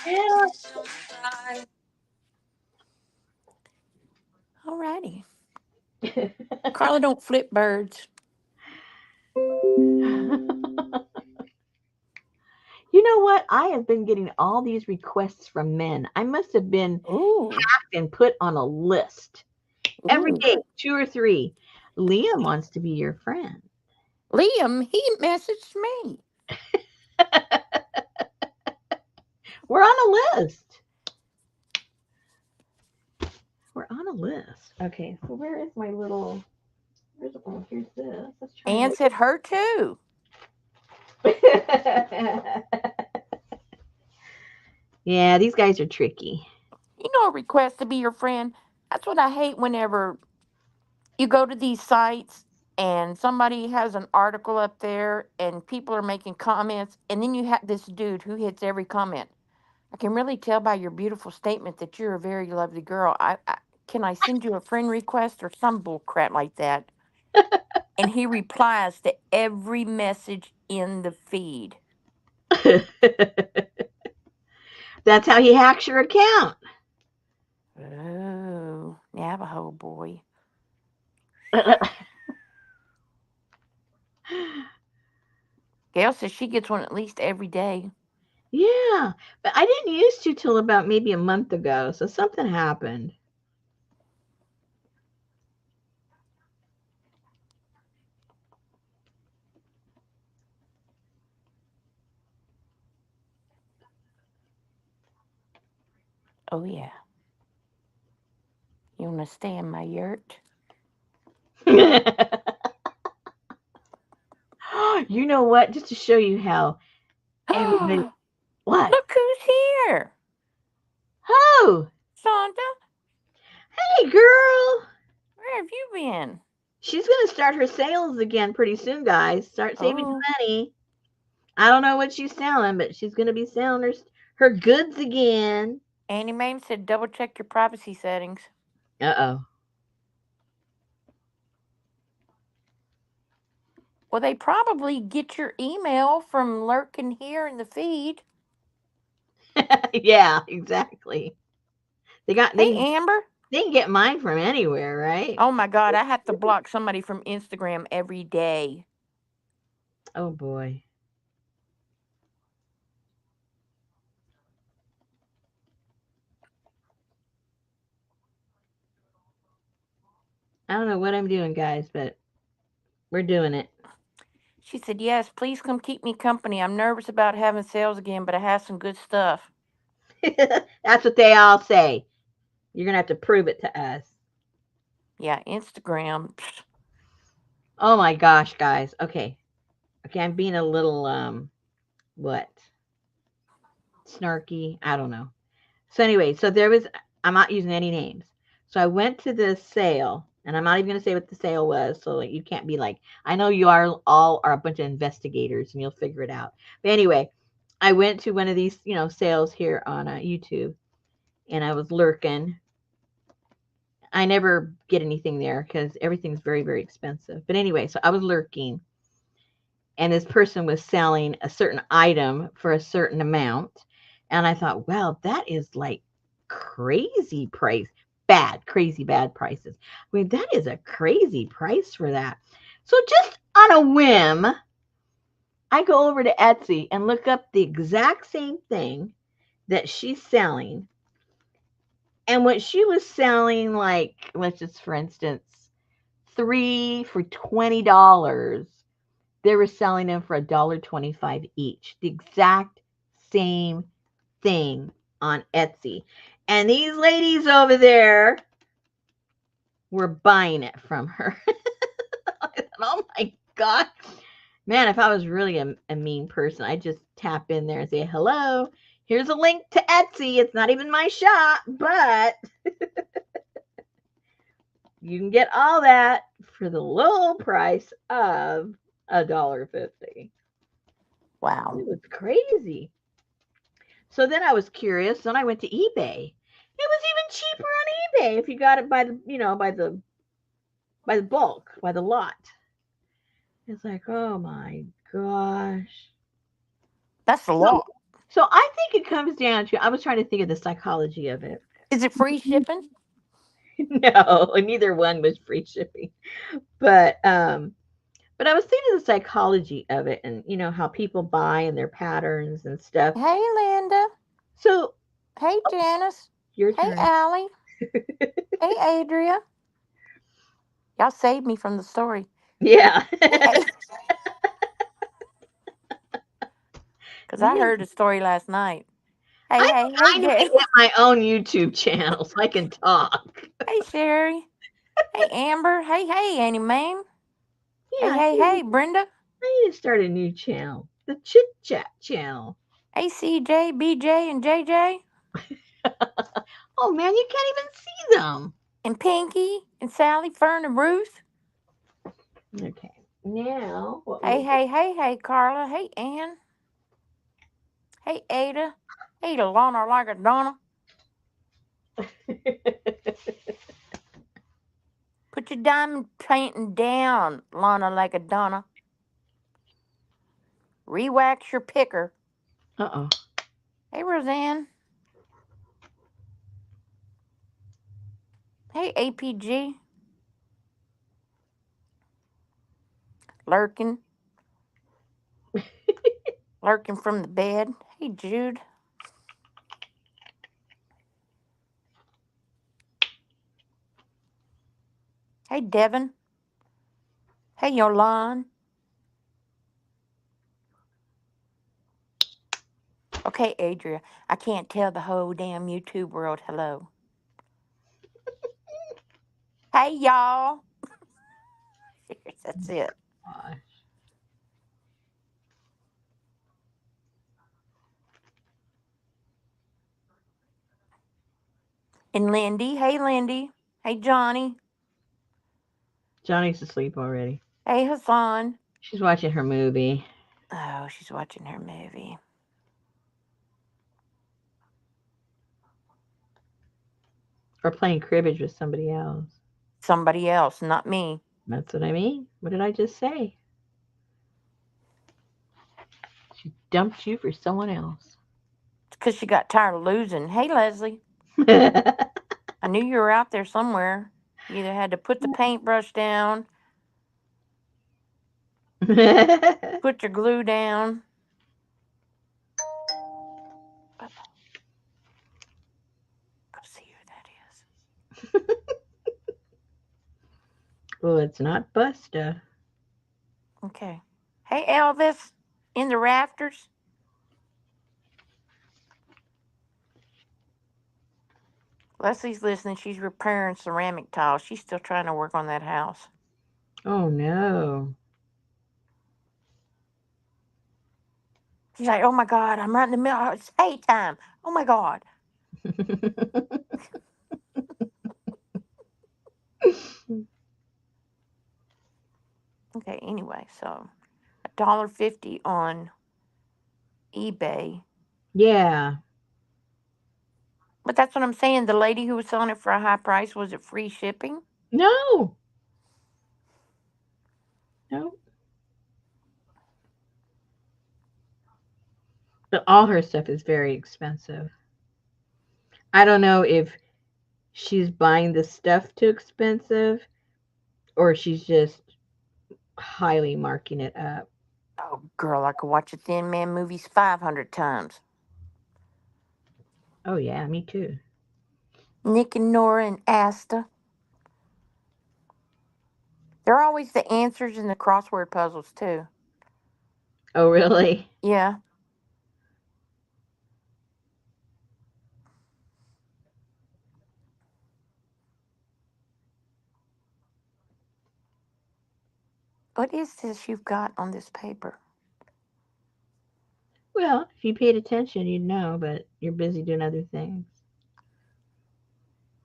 Yeah. Alrighty. Carla don't flip birds. You know what? I have been getting all these requests from men. I must have been Ooh. hacked and put on a list every Ooh. day, 2 or 3. Liam wants to be your friend. Liam, he messaged me. We're on a list. We're on a list. Okay, so where is my little? Here's this. Let's try Ann said her too. this. Yeah, these guys are tricky. You know, a request to be your friend. That's what I hate whenever you go to these sites and somebody has an article up there and people are making comments, and then you have this dude who hits every comment. I can really tell by your beautiful statement that you're a very lovely girl. Can I send you a friend request or some bull crap like that? And he replies to every message in the feed. That's how he hacks your account. Oh, Navajo boy. Gail says she gets one at least every day. Yeah, but I didn't used to till about maybe a month ago. So something happened. Oh, yeah. You want to stay in my yurt? You know what? Just to show you how everybody. Look What? who's here. Oh, Sonda, hey, girl. where have you been? She's gonna start her sales again pretty soon, guys. Start saving Oh, money. I don't know what she's selling, but she's gonna be selling her goods again. Annie Mame said double check your privacy settings. Uh Well, they probably get your email from lurking here in the feed. oh. Yeah, exactly. They got Hey, Amber. they can get mine from anywhere, right? Oh my God, I have to block somebody from Instagram every day. Oh boy. I don't know what I'm doing, guys, but we're doing it. She said, yes, please come keep me company. I'm nervous about having sales again, but I have some good stuff. That's what they all say. You're gonna have to prove it to us. Yeah, Instagram. Oh my gosh, guys. Okay. Okay, I'm being a little what? Snarky. I don't know. So anyway, so there was I'm not using any names. So I went to this sale, and I'm not even gonna say what the sale was, so like you can't be like, I know you are all are a bunch of investigators and you'll figure it out. But anyway, I went to one of these, sales here on YouTube, and I was lurking. I never get anything there because everything's very, very expensive. But anyway, so I was lurking, and this person was selling a certain item for a certain amount. And I thought, wow, that is like crazy price. Bad, crazy bad prices. I mean, that is a crazy price for that. So just on a whim, I go over to Etsy and look up the exact same thing that she's selling. And what she was selling, like, let's just for instance, three for $20. They were selling them for $1.25 each. The exact same thing on Etsy. And these ladies over there were buying it from her. Oh my God. Man, if I was really a mean person, I'd just tap in there and say, hello, here's a link to Etsy. It's not even my shop, but you can get all that for the low price of $1.50. Wow. It was crazy. So then I was curious. Then I went to eBay. It was even cheaper on eBay if you got it by the bulk, by the lot. It's like, oh my gosh. That's the So, law. so I think it comes down to I was trying to think of the psychology of it. Is it free shipping? No, neither one was free shipping. But I was thinking of the psychology of it, and how people buy and their patterns and stuff. Hey, Linda. So Hey, Janice. your Hey, turn. Allie. Hey, Adria. Y'all saved me from the story. Yeah. Hey, because I Yeah. heard the story last night. Hey, I hey, hey, I need Jerry. to get my own YouTube channel so I can talk. Hey, Sherry. Hey, Amber. Hey, hey, Annie Mae. Yeah, Hey, hey, hey, Brenda. I need to start a new channel, the Chit Chat channel. Hey, CJ, BJ, and JJ, Oh man, you can't even see them. and Pinky, and Sally, Fern, and Ruth. Okay, now what Hey, we'll hey, hey, hey, Carla. Hey, Ann. Hey, Ada. Hey, Lana like a Donna. do? Put your diamond painting down, Lana like a Donna. Rewax your picker. Uh-oh. Hey, Roseanne. Hey, APG. Lurking. Lurking from the bed. Hey, Jude. Hey, Devin. Hey, Yolan. Okay, Adria. I can't tell the whole damn YouTube world hello. Hey, y'all. That's it. Gosh. And Lindy. Hey, Lindy. Hey, Johnny. Johnny's asleep already. Hey, Hassan. She's watching her movie Oh, she's watching her movie. or playing cribbage with somebody else. Somebody else, not me. That's what I mean. What did I just say? She dumped you for someone else. It's because she got tired of losing. Hey, Leslie. I knew you were out there somewhere. You either had to put the paintbrush down, put your glue down. Go see who that is. Well, it's not Busta. Okay. Hey, Elvis. In the rafters. Leslie's listening. She's repairing ceramic tiles. She's still trying to work on that house. Oh no. She's like, oh my God, I'm right in the middle. It's hay time. Oh my God. Okay, anyway, so $1.50 on eBay. Yeah. But that's what I'm saying. The lady who was selling it for a high price, was it free shipping? No. No. But all her stuff is very expensive. I don't know if she's buying the stuff too expensive or she's just highly marking it up. Oh, girl, I could watch a Thin Man movies 500 times. Oh yeah, me too. Nick and Nora and Asta. They're always the answers in the crossword puzzles, too. Oh really? Yeah. What is this you've got on this paper? Well, if you paid attention, you'd know, but you're busy doing other things.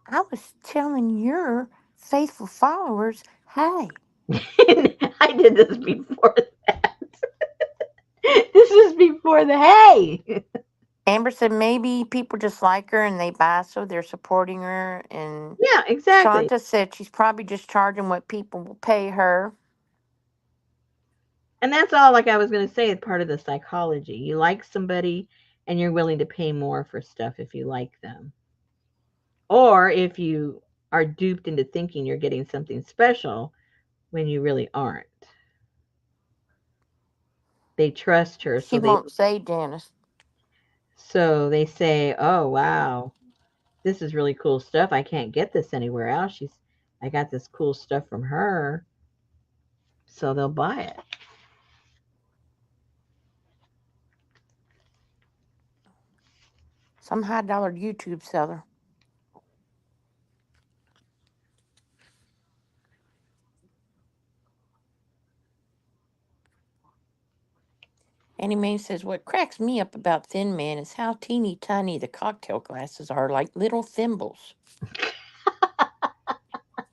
I was telling your faithful followers, hey. I did this before that. This is before the hey. Amber said maybe people just like her and they buy, so they're supporting her. And Yeah, exactly. Shanta said she's probably just charging what people will pay her. And that's all, like I was going to say, it's part of the psychology. You like somebody and you're willing to pay more for stuff if you like them. Or if you are duped into thinking you're getting something special when you really aren't. They trust her, She won't say, Janice. so they say, "Oh, wow. This is really cool stuff. I can't get this anywhere else." I got this cool stuff from her, so they'll buy it. Some high dollar YouTube seller. Annie Mae says, what cracks me up about Thin Man is how teeny tiny the cocktail glasses are, like little thimbles.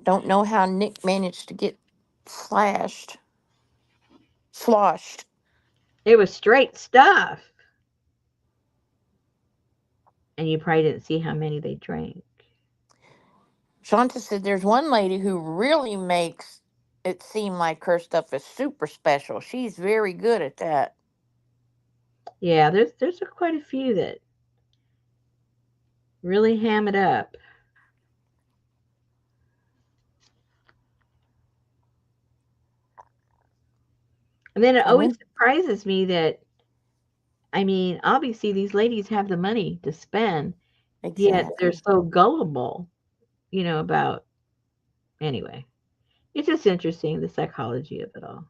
Don't know how Nick managed to get slashed, sloshed. It was straight stuff. And you probably didn't see how many they drank. Shanta said, there's one lady who really makes it seem like her stuff is super special. She's very good at that. Yeah, there's quite a few that really ham it up. And then it And always then, surprises me that, I mean, obviously these ladies have the money to spend, yet they're exactly. so gullible, about, anyway. It's just interesting, the psychology of it all.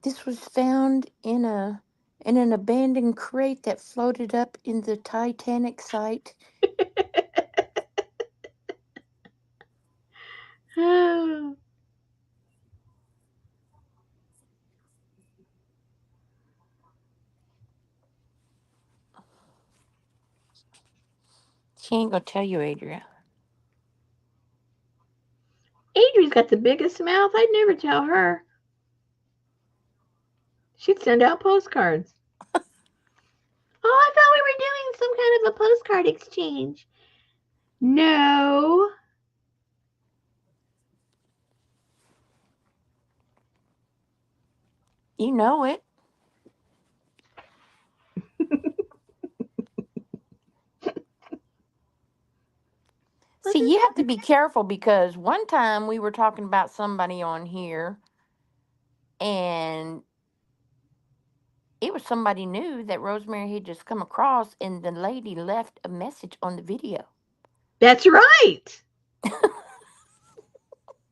This was found in an abandoned crate that floated up in the Titanic site. She ain't gonna tell you, Adria. Adri's got the biggest mouth. I'd never tell her. She'd send out postcards. Oh, I thought we were doing some kind of a postcard exchange. No. You know it. Look See, at you have to be careful because one time we were talking about somebody on here and it was somebody new that Rosemary had just come across, and the lady left a message on the video. That's right.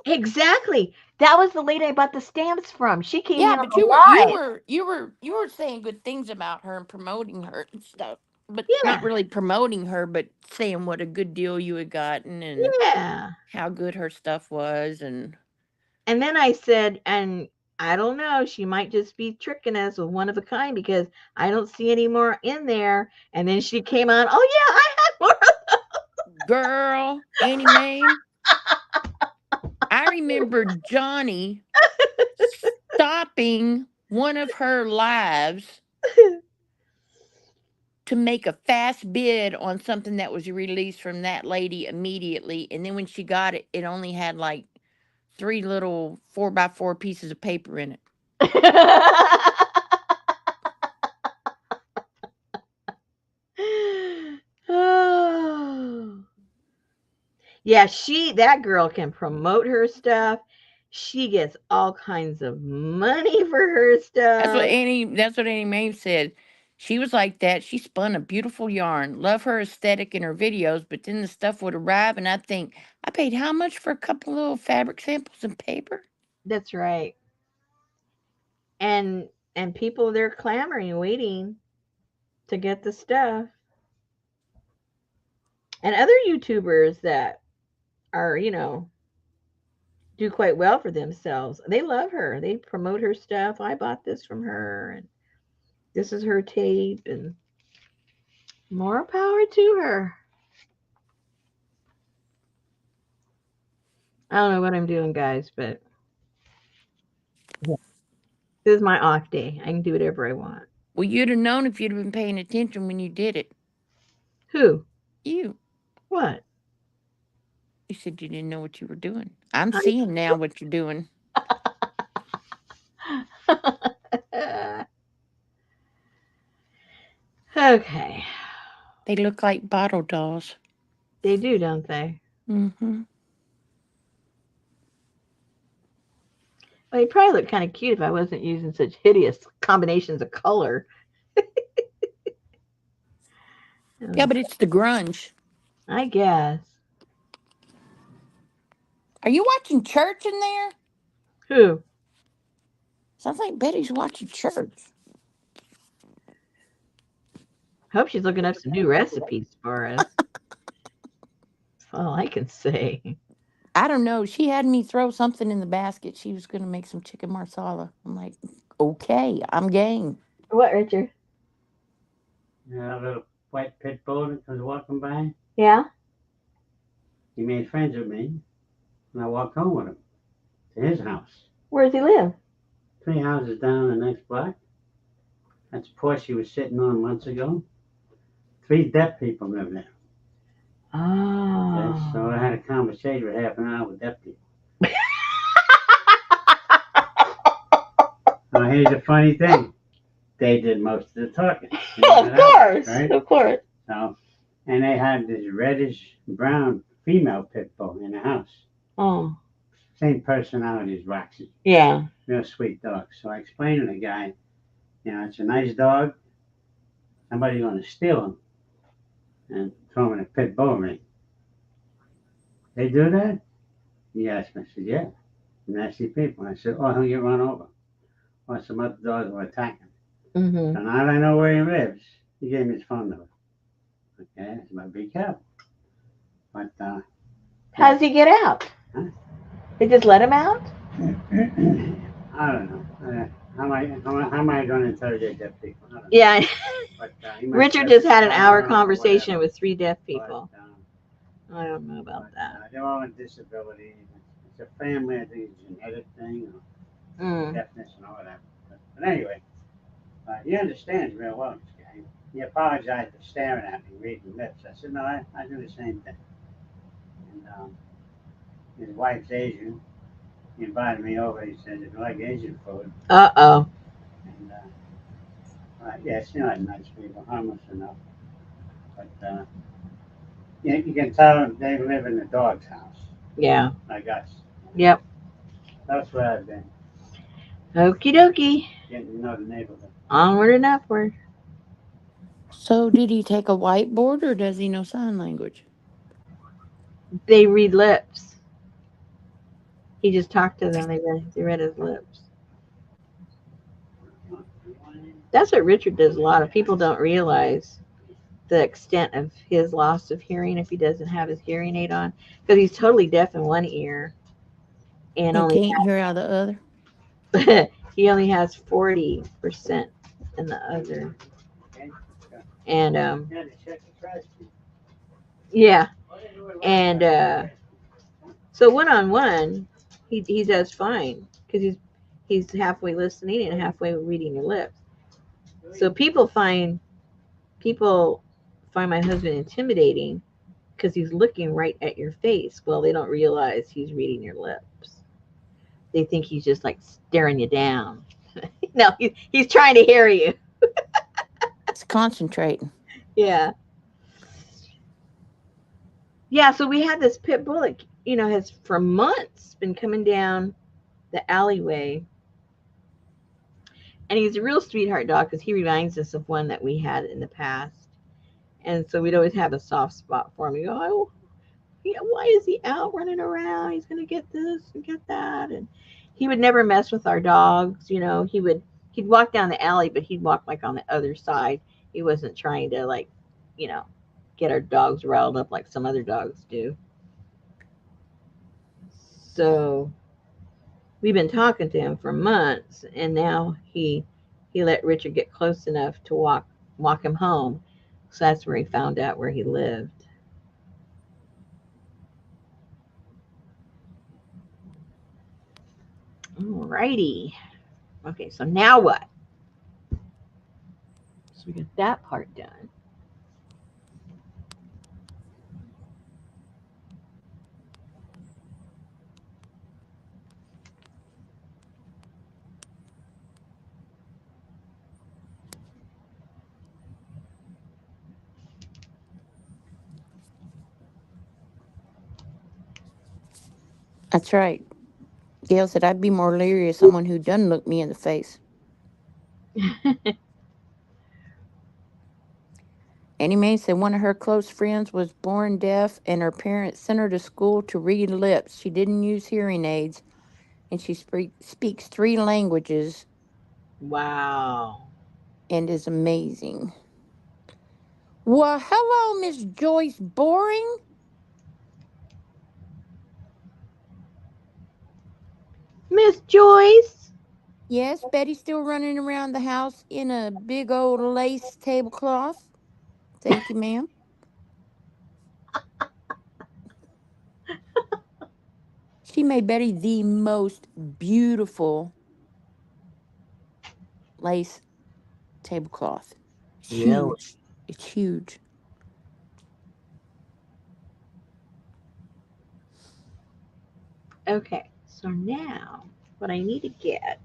Exactly. That was the lady I bought the stamps from. She came Yeah, here but on live. you were saying good things about her and promoting her and stuff, but not Yeah. really promoting her, but saying what a good deal you had gotten and Yeah. how good her stuff was, and And then I said, and I don't know, she might just be tricking us with one of a kind because I don't see any more in there. And then she came on, oh yeah, I had more. girl, Annie Mae, I remember Johnny stopping one of her lives to make a fast bid on something that was released from that lady immediately. And then when she got it, it only had like three little 4x4 pieces of paper in it. Oh. Yeah, that girl can promote her stuff. She gets all kinds of money for her stuff. That's what Annie Mae said. She was like that. She spun a beautiful yarn. Love her aesthetic in her videos, but then the stuff would arrive and I think, I paid how much for a couple of little fabric samples and paper? That's right. And people, they're clamoring, waiting to get the stuff. And other YouTubers that are, do quite well for themselves. They love her. They promote her stuff. I bought this from her and this is her tape and more power to her. I don't know what I'm doing, guys, but this is my off day. I can do whatever I want. Well, you'd have known if you'd have been paying attention when you did it. Who? You. What? You said you didn't know what you were doing. I'm I seeing now what you're doing. Okay. They look like bottle dolls. They do, don't they? Mm-hmm. Well, they probably look kind of cute if I wasn't using such hideous combinations of color. Yeah, Oh, but it's the grunge. I guess. Are you watching church in there? Who? Sounds like Betty's watching church. Hope she's looking up some new recipes for us. That's all I can say. I don't know. She had me throw something in the basket. She was going to make some chicken marsala. I'm like, okay, I'm game. What, Richard? A little white pit bull that was walking by. Yeah? He made friends with me, and I walked home with him to his house. Where does he live? 3 houses down the next block. That's the porch he was sitting on months ago. 3 deaf people live there. Yes, so I Oh. had a conversation for half an hour with deaf people. Now here's the funny thing. They did most of the talking. Of course. Right? Of course. So, and they had this reddish brown female pit bull in the house. Oh. Same personality as Roxy. Yeah. Real sweet dog. So I explained to the guy, it's a nice dog. Somebody's going to steal him and throw him in a pit bull ring. They do that? Yes. I said, yeah. Nasty people. I said, he'll get run over. Or some other dogs will attack him. Mm-hmm. So now that I know where he lives, he gave me his phone number. Okay, I said, be careful. But, How does he get out? Huh? They just let him out? I don't know. How am I going to interrogate deaf people? I don't know. Yeah. But, Richard just had an hour conversation with 3 deaf people. But, I don't know about that. they're all with disabilities. It's a family, I think it's a genetic thing, Mm. deafness and all that. But anyway, he understands real well, this guy. He apologized for staring at me, reading lips. I said, no, I do the same thing. And his wife's Asian. He invited me over. He said, if you like Asian food. Uh-oh. And, yeah, it seemed like nice people, harmless enough. But you can tell they live in the dog's house, Yeah. like us. Yep. That's where I've been, Okie dokie. getting to know the neighborhood. Onward and upward. So, did he take a whiteboard or does he know sign language? They read lips. He just talked to them. They read his lips. That's what Richard does a lot of. People don't realize the extent of his loss of hearing if he doesn't have his hearing aid on, because he's totally deaf in one ear and And only can't hear out the other? he only has 40% in the other. And yeah, and so one-on-one, he does fine because he's halfway listening and halfway reading your lips. So people find my husband intimidating because he's looking right at your face. Well, they don't realize he's reading your lips. They think he's just like staring you down. No, he's trying to hear you. It's concentrating. Yeah. Yeah, so we had this pit bull that, has for months been coming down the alleyway. And he's a real sweetheart dog because he reminds us of one that we had in the past. And so we'd always have a soft spot for him. We go, oh, yeah, why is he out running around? He's going to get this and get that. And he would never mess with our dogs. He'd walk down the alley, but he'd walk like on the other side. He wasn't trying to you know, get our dogs riled up like some other dogs do. So we've been talking to him for months, and now he let Richard get close enough to walk him home. So that's where he found out where he lived. Alrighty. Okay, so now what? So we got that part done. That's right. Gail said I'd be more leery of someone who doesn't look me in the face. Annie Mae said one of her close friends was born deaf and her parents sent her to school to read lips. She didn't use hearing aids and she speaks three languages Wow. and is amazing. Well, hello, Miss Joyce Boring. Miss Joyce. Yes, Betty's still running around the house in a big old lace tablecloth. Thank you, ma'am. She made Betty the most beautiful lace tablecloth. It's Really? huge. It's huge. Okay. So now, what I need to get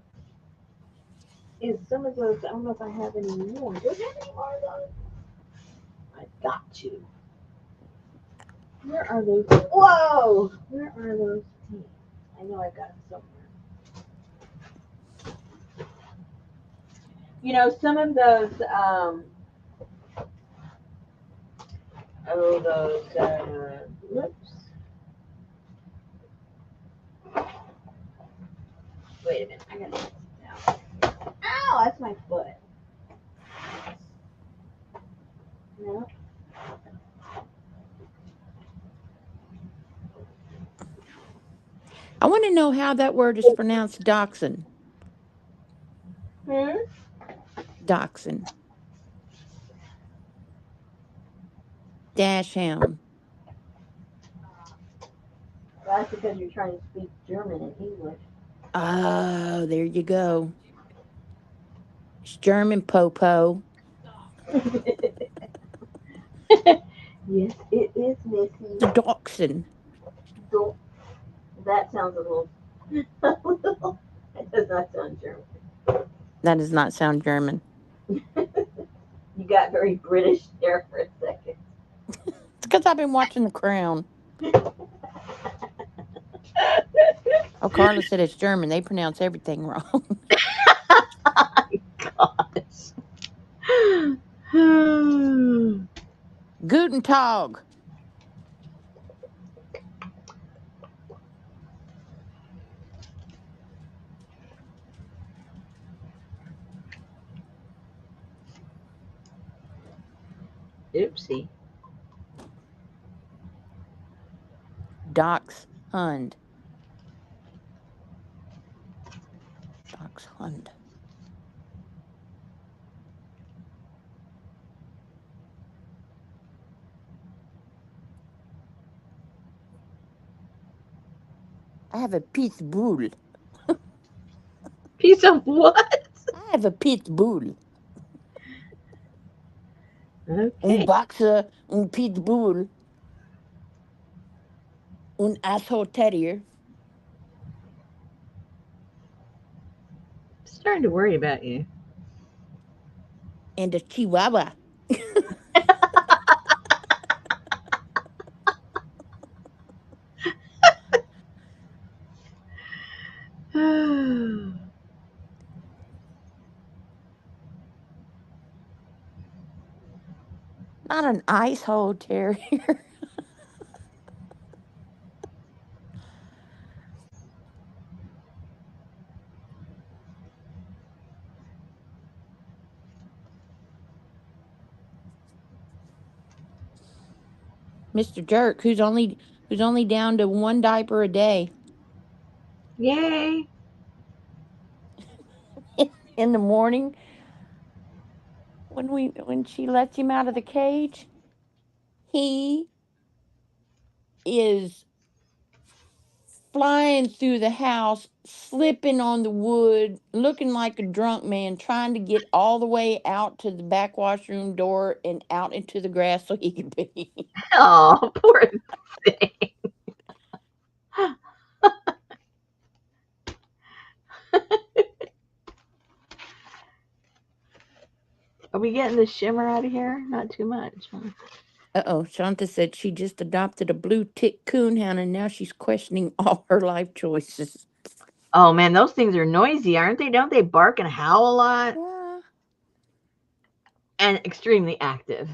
is some of those. I don't know if I have any more. Do I have any more of those? I've got to. Where are those? Whoa! Where are those things? I know I got them somewhere. Some of those. Those. Whoops. Wait a minute. I gotta get this down. Ow! That's my foot. No. I want to know how that word is pronounced dachshund. Hmm. Dachshund. Dash hound. That's because you're trying to speak German and English. Oh, there you go. It's German popo. Yes, it is, The Missy. dachshund. Don't. That sounds a little. That does not sound German. That does not sound German. You got very British there for a second. It's because I've been watching The Crown. Oh, Carla said it's German. They pronounce everything wrong. Gosh. Guten Tag. Oopsie. Dachshund. Dachshund. I have a pit bull. Piece of what? I have a pit bull. Un Okay. boxer, un pit bull, un asshole terrier, I'm starting to worry about you. and a chihuahua. Not an ice hole terrier. Mr. Jerk, who's only down to one diaper a day. Yay. In the morning when she lets him out of the cage, he is flying through the house, slipping on the wood, looking like a drunk man, trying to get all the way out to the back washroom door and out into the grass so he can pee. Oh, poor thing. Are we getting the shimmer out of here? Not too much. Huh? Uh-oh, Shanta said she just adopted a blue tick coonhound and now she's questioning all her life choices. Oh man, those things are noisy, aren't they? Don't they bark and howl a lot? Yeah. And extremely active.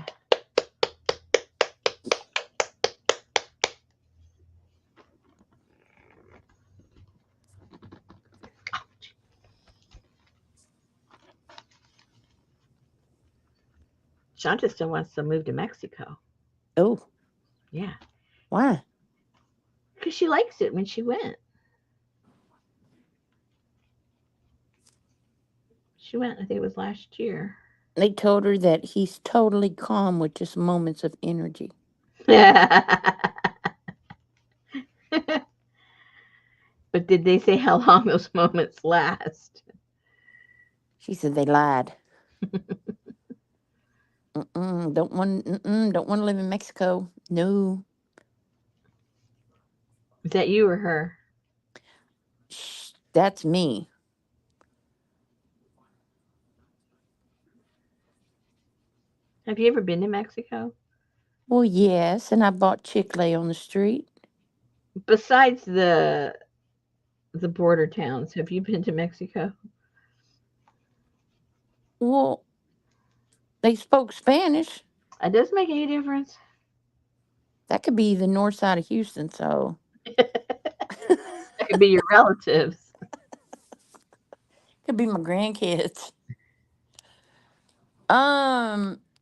Shanta still wants to move to Mexico. Oh, Yeah, why? because she likes it when she went. She went, I think it was last year. They told her that he's totally calm with just moments of energy. But did they say how long those moments last? She said they lied. Don't want to live in Mexico. No. Is that you or her? That's me. Have you ever been to Mexico? Well, yes, and I bought Chick-fil-A on the street. Besides the border towns, have you been to Mexico? Well, they spoke Spanish. It doesn't make any difference. That could be the north side of Houston, so That could be your relatives. could be my grandkids.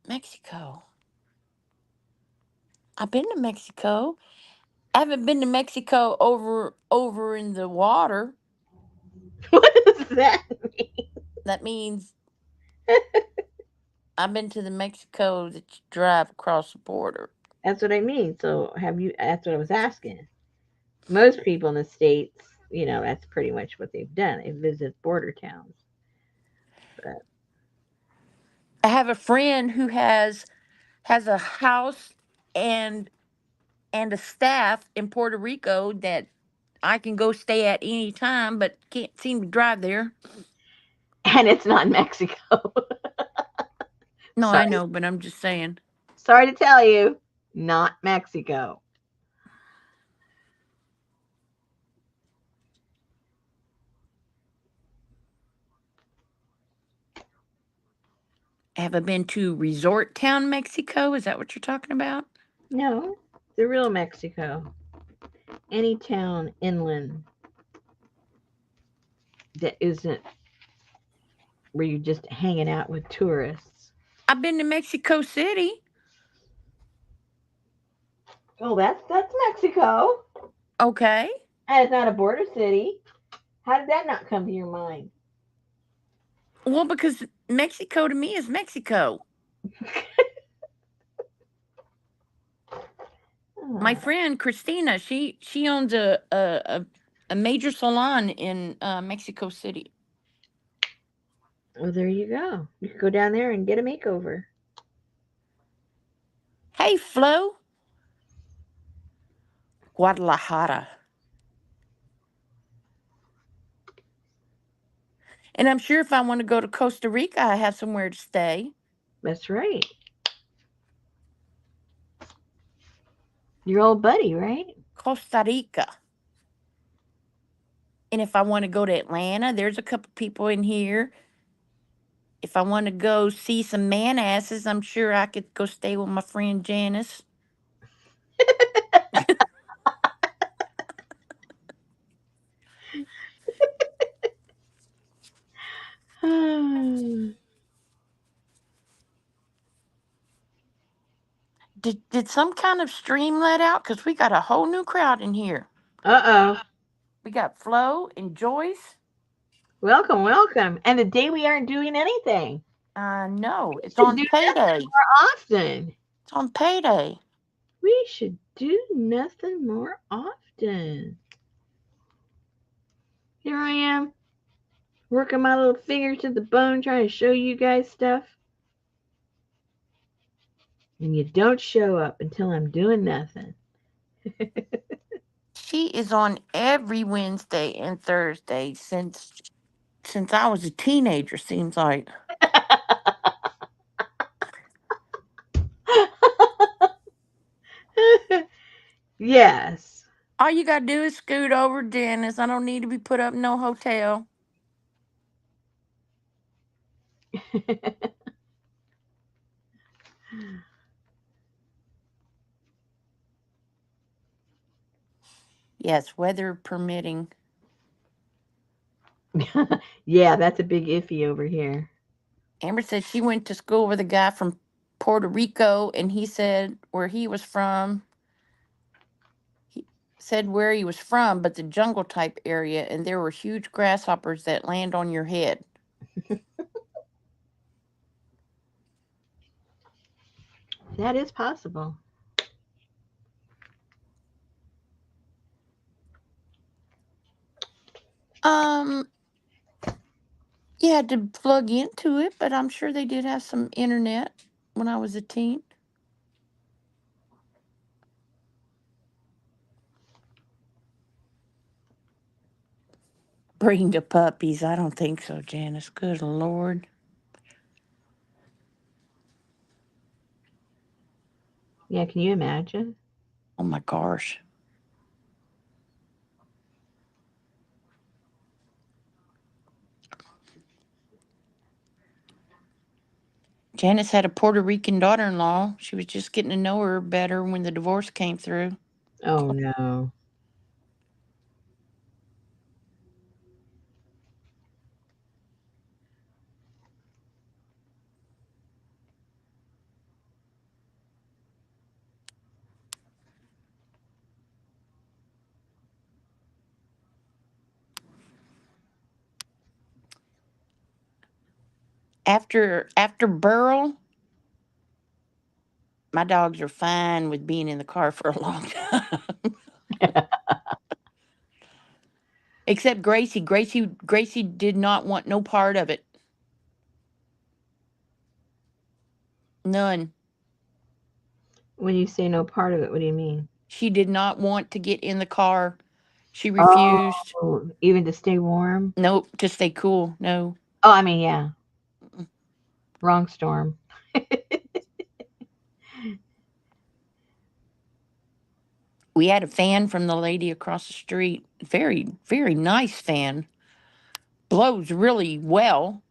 Mexico. I've been to Mexico. I haven't been to Mexico over in the water. What does that mean? That means I've been to the Mexico that you drive across the border. That's what I mean. So have you? That's what I was asking. Most people in the states, that's pretty much what they've done. They visit border towns. But I have a friend who has a house and a staff in Puerto Rico that I can go stay at any time, but can't seem to drive there. and it's not Mexico. No, I sorry, know, but I'm just saying. sorry to tell you, not Mexico. Have I been to Resort Town, Mexico? Is that what you're talking about? No, the real Mexico. Any town inland that isn't where you're just hanging out with tourists. I've been to Mexico City. Oh, that's Mexico. Okay. And it's not a border city. How did that not come to your mind? Well, because Mexico to me is Mexico. My Oh, friend Christina, she owns a major salon in Mexico City. well, there you go. You could go down there and get a makeover. Hey, Flo, Guadalajara. And I'm sure if I want to go to Costa Rica, I have somewhere to stay. That's right. Your old buddy, right? Costa Rica. And if I want to go to Atlanta, there's a couple people in here. If I want to go see some man asses, I'm sure I could go stay with my friend Janice. Did some kind of stream let out? Because we got a whole new crowd in here. Uh-oh. We got Flo and Joyce. Welcome, welcome. And the day we aren't doing anything. No, We it's should on do payday. nothing more often. It's on payday. We should do nothing more often. Here I am, working my little finger to the bone, trying to show you guys stuff. And you don't show up until I'm doing nothing. She is on every Wednesday and Thursday since I was a teenager. Seems like. Yes. All you gotta do is scoot over, Janice. I don't need to be put up in no hotel. Yes, weather permitting. Yeah, that's a big iffy over here. Amber said she went to school with a guy from Puerto Rico, and he said where he was from. He said where he was from, but the jungle type area, and there were huge grasshoppers that land on your head. That is possible. Um, you had to plug into it, but I'm sure they did have some internet when I was a teen. Bring the puppies. I don't think so, Janice. Good Lord. Yeah, can you imagine? Oh my gosh. Janice had a Puerto Rican daughter in law. She was just getting to know her better when the divorce came through. Oh no. After Burl, my dogs are fine with being in the car for a long time. Except Gracie. Gracie did not want no part of it. None. When you say no part of it, what do you mean? She did not want to get in the car. She refused. Oh, even to stay warm? Nope, to stay cool. No. Oh, I mean, yeah. Wrong storm. We had a fan from the lady across the street. Very, very nice fan. Blows really well.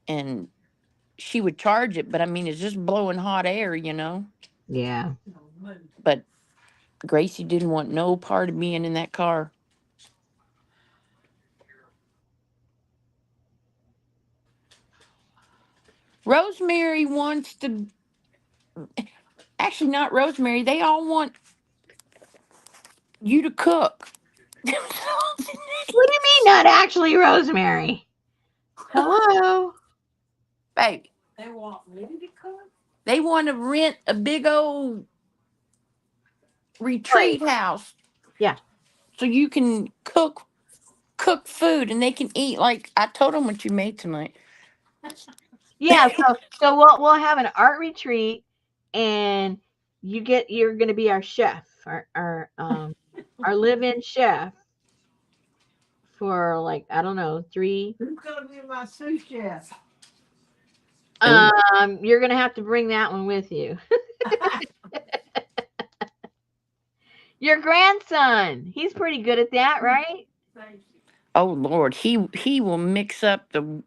And she would charge it, but I mean, it's just blowing hot air. Yeah. But Gracie didn't want no part of being in that car. Rosemary wants to, actually, not Rosemary, they all want you to cook. What do you mean not actually Rosemary? Hello? Baby. They want me to cook? They want to rent a big old retreat Place. house Yeah. so you can cook food and they can eat. Like I told them what you made tonight. Yeah, so we'll have an art retreat and you're gonna be our chef, our live-in chef for like, I don't know, 3. Who's gonna be my sous chef? Oh, You're gonna have to bring that one with you. Your grandson. He's pretty good at that, right? oh Lord, he will mix up the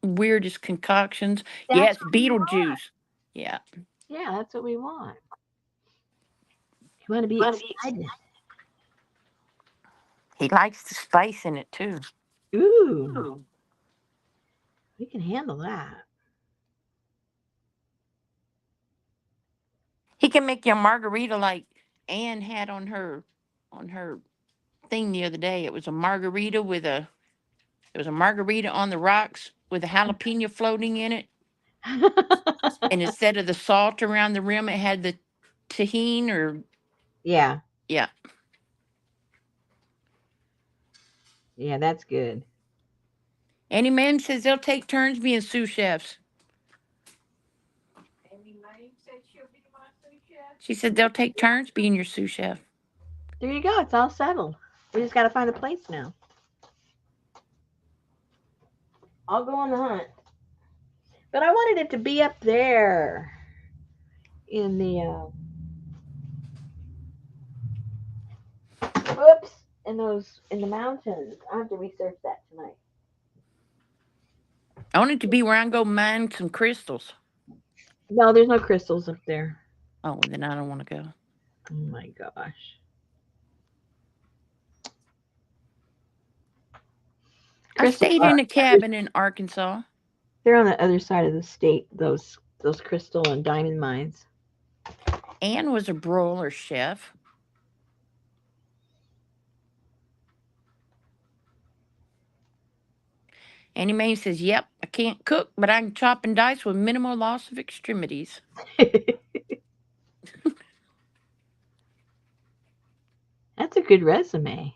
weirdest concoctions. That's Yes, what we want. Beetlejuice. Yeah, Yeah, that's what we want. You want to be excited. he likes the spice in it too. Ooh, we can handle that. He can make you a margarita like Anne had on her thing the other day. It was a margarita on the rocks with a jalapeno floating in it, and instead of the salt around the rim, it had the tahine or Yeah, yeah. yeah, that's good. Any man says they'll take turns being sous chefs. She said they'll take turns being your sous chef. There you go. It's all settled. We just got to find a place now. I'll go on the hunt. But I wanted it to be up there in the oops, in the mountains. I have to research that tonight. I want it to be where I can go mine some crystals. No, there's no crystals up there. Oh, well, then I don't want to go. Oh my gosh. I Crystals stayed are in a cabin in Arkansas. they're on the other side of the state, those those crystal and diamond mines. Anne was a broiler chef. Annie Mae says, "Yep, I can't cook, but I can chop and dice with minimal loss of extremities." That's a good resume.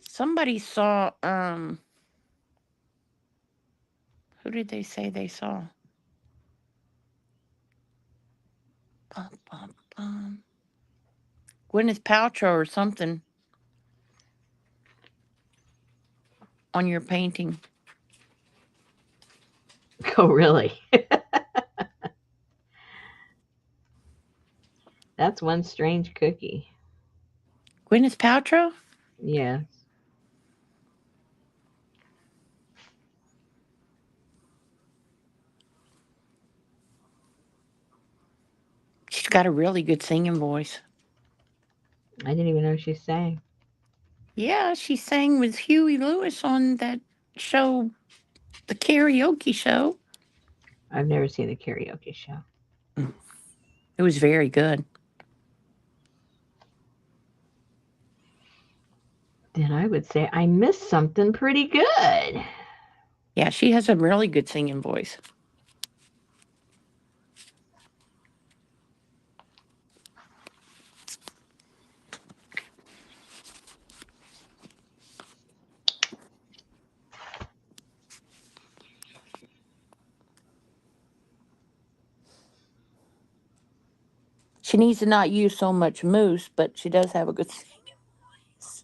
Somebody saw, who did they say they saw? Bum, bum, bum. Gwyneth Paltrow or something on your painting. Oh, really? That's one strange cookie. Gwyneth Paltrow? Yes. She's got a really good singing voice. I didn't even know she sang. Yeah, she sang with Huey Lewis on that show, the karaoke show. I've never seen the karaoke show. Mm. It was very good. Then I would say I missed something pretty good. Yeah, she has a really good singing voice. She needs to not use so much mousse, but she does have a good singing voice.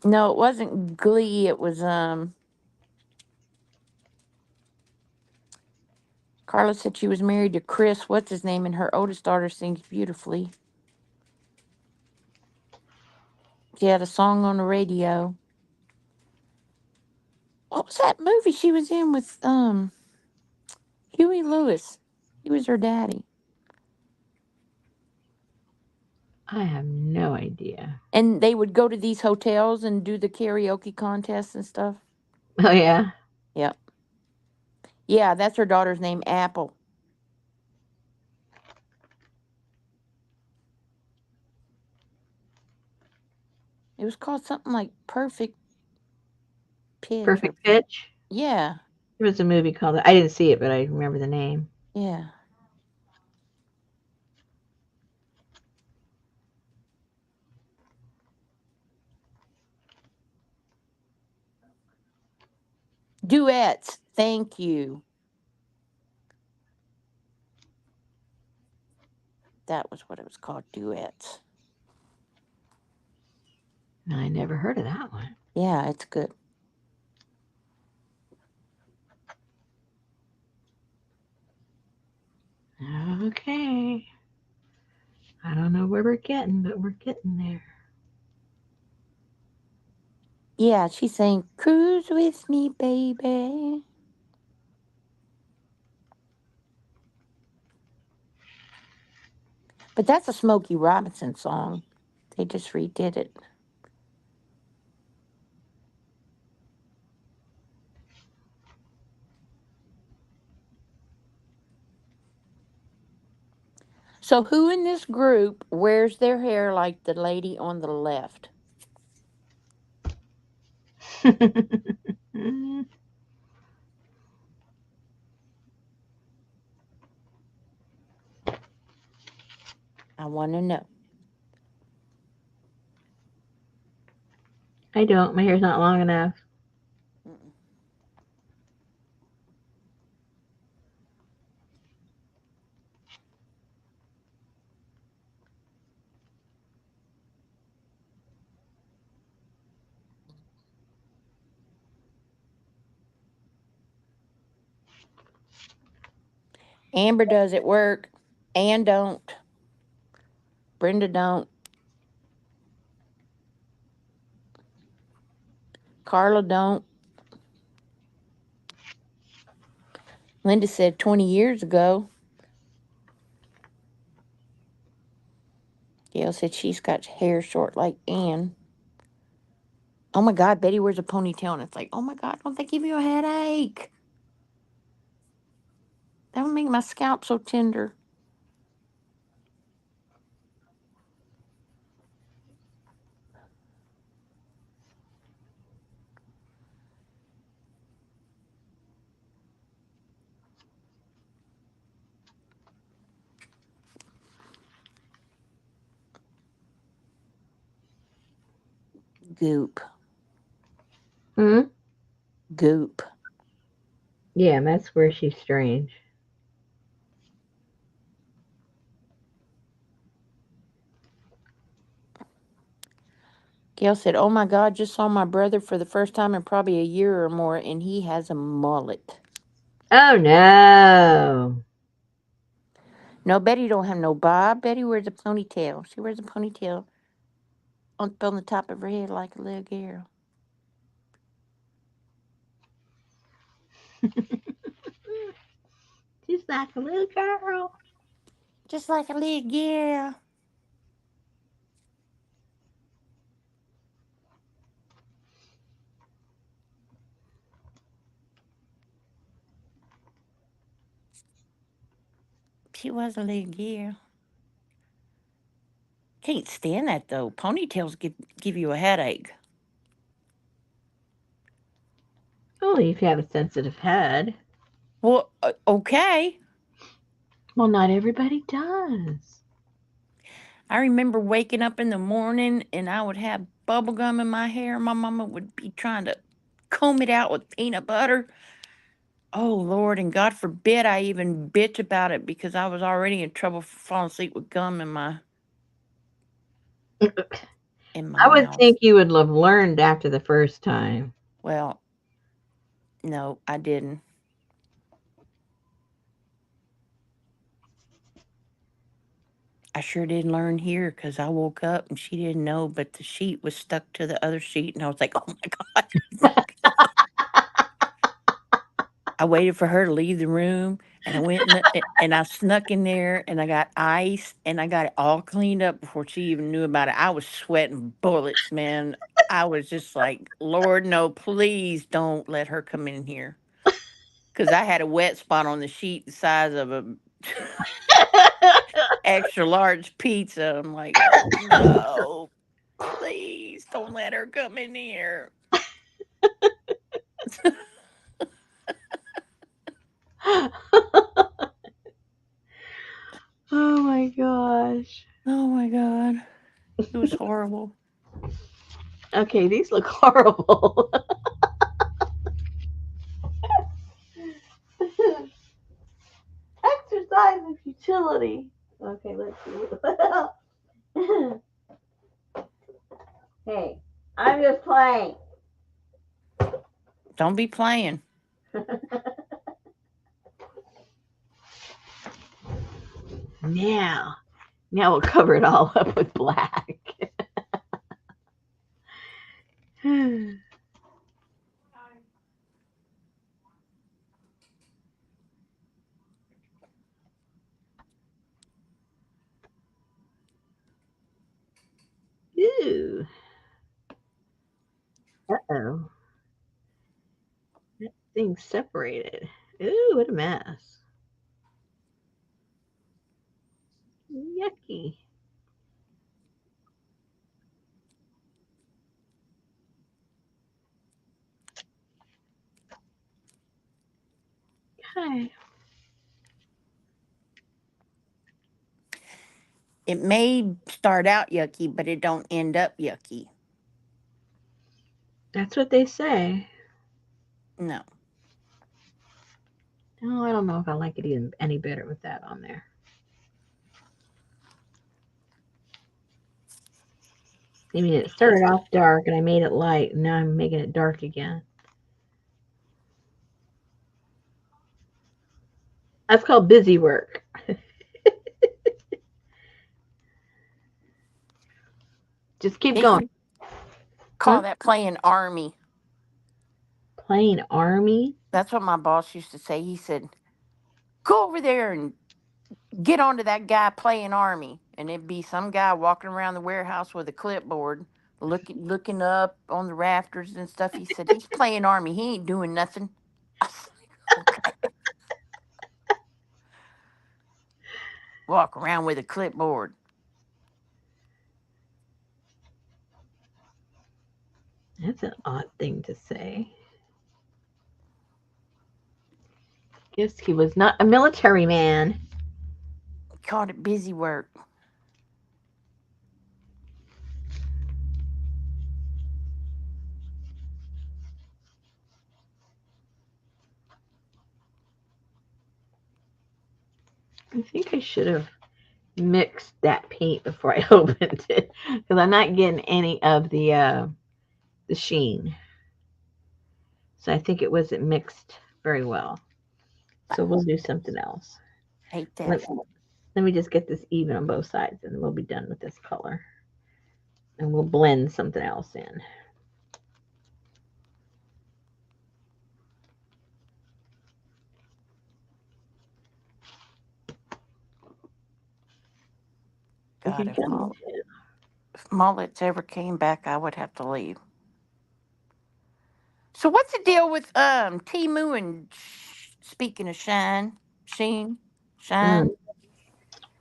No, it wasn't Glee. It was Carla said she was married to Chris, what's his name, and her oldest daughter sings beautifully. She had a song on the radio. What was that movie she was in with Huey Lewis? He was her daddy. I have no idea. And they would go to these hotels and do the karaoke contests and stuff. Oh, yeah? Yep. Yeah, that's her daughter's name, Apple. It was called something like Perfect Pitch or Perfect Pitch? yeah, There was a movie called that. I didn't see it, but I remember the name. yeah. Duets. Thank you. That was what it was called, duets. I never heard of that one. Yeah, it's good. Okay. I don't know where we're getting, but we're getting there. Yeah, she's saying, "Cruise with me, baby." But that's a Smokey Robinson song. They just redid it. So, who in this group wears their hair like the lady on the left? I want to know. I don't. My hair's not long enough. Mm-mm. Amber does at work. Ann don't. Brenda don't. Carla don't. Linda said 20 years ago. Gail said she's got hair short like Anne. Oh my God, Betty wears a ponytail, and it's like, oh my God, don't they give you a headache? That would make my scalp so tender. Goop. Hmm? Goop. Yeah, that's where she's strange. Gail said, oh my God, just saw my brother for the first time in probably a year or more, and he has a mullet. Oh no. No, Betty don't have no bob. Betty wears a ponytail. She wears a ponytail on the top of her head like a little girl. She's like a little girl. Just like a little girl. She was a little girl. Can't stand that though. Ponytails give you a headache. Only if you have a sensitive head. Well, okay. Well, not everybody does. I remember waking up in the morning and I would have bubble gum in my hair. My mama would be trying to comb it out with peanut butter. Oh Lord, and God forbid I even bitch about it because I was already in trouble for falling asleep with gum in my I would mouth. think you would have learned after the first time. Well, no, I didn't. I sure didn't learn here because I woke up and she didn't know, but the sheet was stuck to the other sheet, and I was like, "Oh my God!" I waited for her to leave the room, and I went and I snuck in there, and I got ice, and I got it all cleaned up before she even knew about it. I was sweating bullets, man. I was just like, "Lord, no, please don't let her come in here," because I had a wet spot on the sheet the size of a extra large pizza. I'm like, "Oh no, please don't let her come in here." Oh my gosh. Oh my God, it was horrible. Okay, these look horrible. Exercise and futility. Okay, let's see. Hey, I'm just playing. Don't be playing. now, now we'll cover it all up with black. Ooh. Uh-oh. That thing's separated. Ooh, what a mess. Yucky. Okay. It may start out yucky, but it don't end up yucky. That's what they say. No. Oh, I don't know if I like it even any better with that on there. I mean, it started off dark and I made it light, and now I'm making it dark again. That's called busy work. Just keep They going. call Huh? that playing army. Plain army? That's what my boss used to say. He said, go over there and get onto that guy playing army. And it'd be some guy walking around the warehouse with a clipboard, looking up on the rafters and stuff. He said, he's playing army. He ain't doing nothing. I was like, okay. Walk around with a clipboard. That's an odd thing to say. Guess he was not a military man. Called it busy work. I think I should have mixed that paint before I opened it because I'm not getting any of the sheen. So I think it wasn't mixed very well. So we'll do something else. Hate that. Let me just get this even on both sides and we'll be done with this color. And we'll blend something else in. God, if mullets ever came back, I would have to leave. So what's the deal with Timu and speaking of Sheen, Mm, Shine?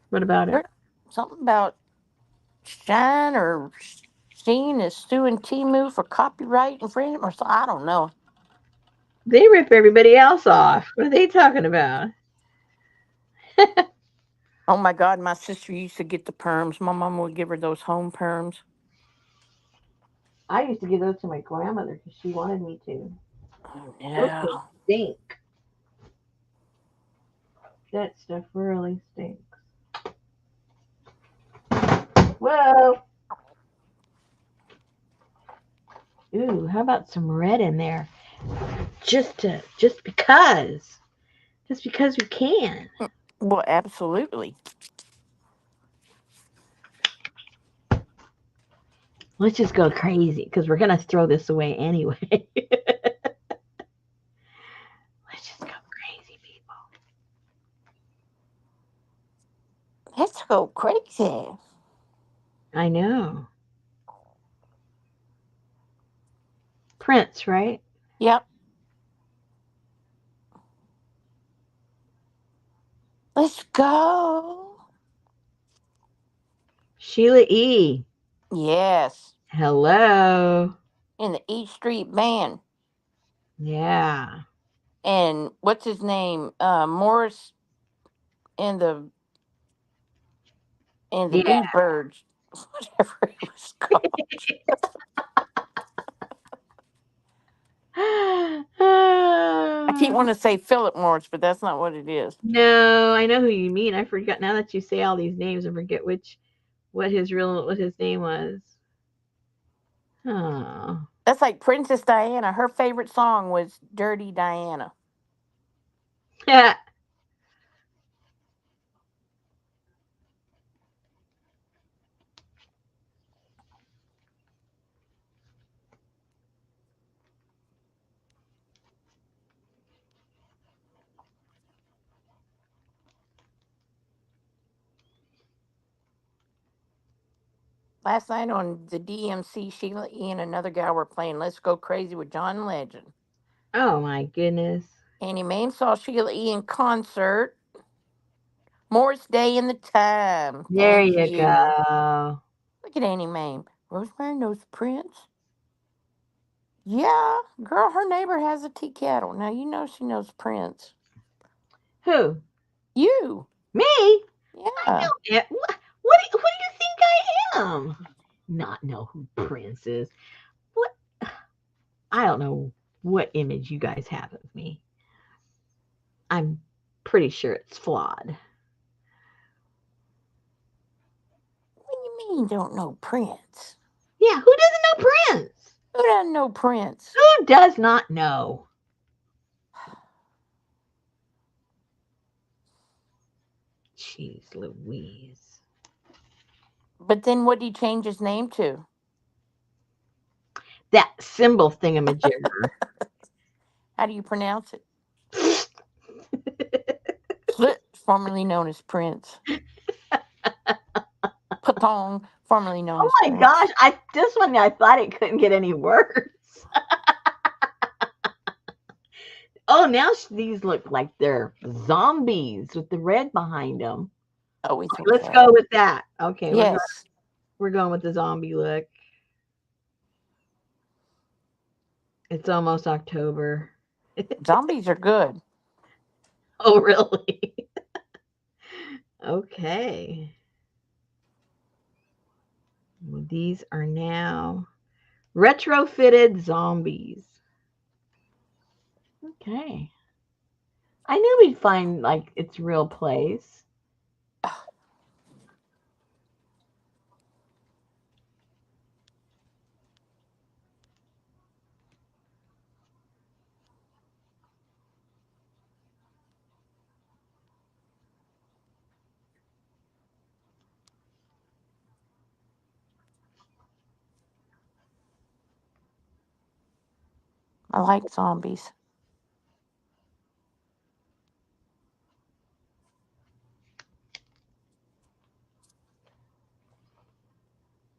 what about it? Heard something about Shine or Sheen is suing Timu for copyright infringement or something. I don't know. They rip everybody else off. What are they talking about? Oh my God, my sister used to get the perms. My mom would give her those home perms. I used to give those to my grandmother because she wanted me to. Oh Those things no. stink. That stuff really stinks. Whoa. Ooh, how about some red in there? Just because. Just because we can. Well, absolutely. Let's just go crazy because we're gonna throw this away anyway. Let's just go crazy, people. Let's go crazy. I know. Prince, right? Yep. Let's go. Sheila E. Yes. Hello. In the East Street Band. Yeah. And what's his name? Morris and the Yeah. Bluebirds. Whatever it was called. I keep wanting to say Philip Morris, but that's not what it is. No, I know who you mean. I forgot now that you say all these names. I forget what his name was. Oh. That's like Princess Diana. Her favorite song was Dirty Diana. Last night on the DMC, Sheila E. and another guy were playing Let's Go Crazy with John Legend. Oh my goodness. Annie Mae saw Sheila E. in concert. Morris Day in the Time. There Thank you you. go. Look at Annie Mae. Rosemary knows Prince. Yeah, girl, her neighbor has a tea kettle. Now you know she knows Prince. Who? You. Me? I Yeah. know it. What do you think I am? Not know who Prince is. What? I don't know what image you guys have of me. I'm pretty sure it's flawed. What do you mean you don't know Prince? Yeah, who doesn't know Prince? Who doesn't know Prince? Who does not know? Jeez Louise. But then what did he change his name to? That symbol thingamajigger. How do you pronounce it? formerly known as Prince. Patong, formerly known Oh as my gosh! Prince. This one I thought it couldn't get any worse. Oh, now these look like they're zombies with the red behind them. Oh, we think Let's that. go with that. Okay, Yes, we're going with the zombie look. It's almost October. zombies are good. Oh, really? Okay. Well, these are now retrofitted zombies. Okay. I knew we'd find like its real place. I like zombies.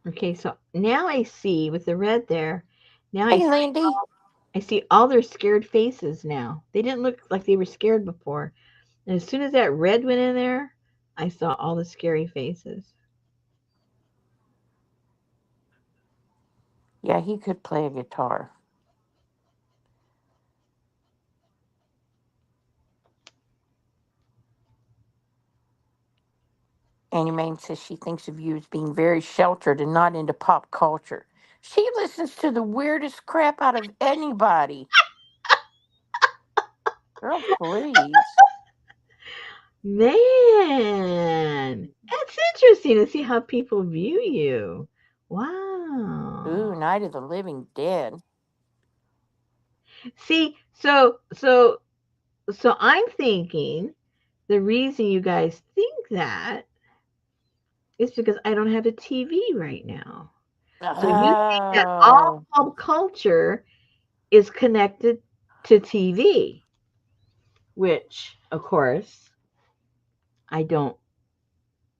Okay, so now I see with the red there. Now Hey, Lindy. I see all their scared faces now. They didn't look like they were scared before. And as soon as that red went in there, I saw all the scary faces. Yeah, he could play a guitar. Annie Mae says she thinks of you as being very sheltered and not into pop culture. She listens to the weirdest crap out of anybody. Girl, please. Man, that's interesting to see how people view you. Wow. Ooh, Night of the Living Dead. See, so I'm thinking the reason you guys think that is because I don't have a TV right now. So you think that all Oh, pop culture is connected to TV, which of course I don't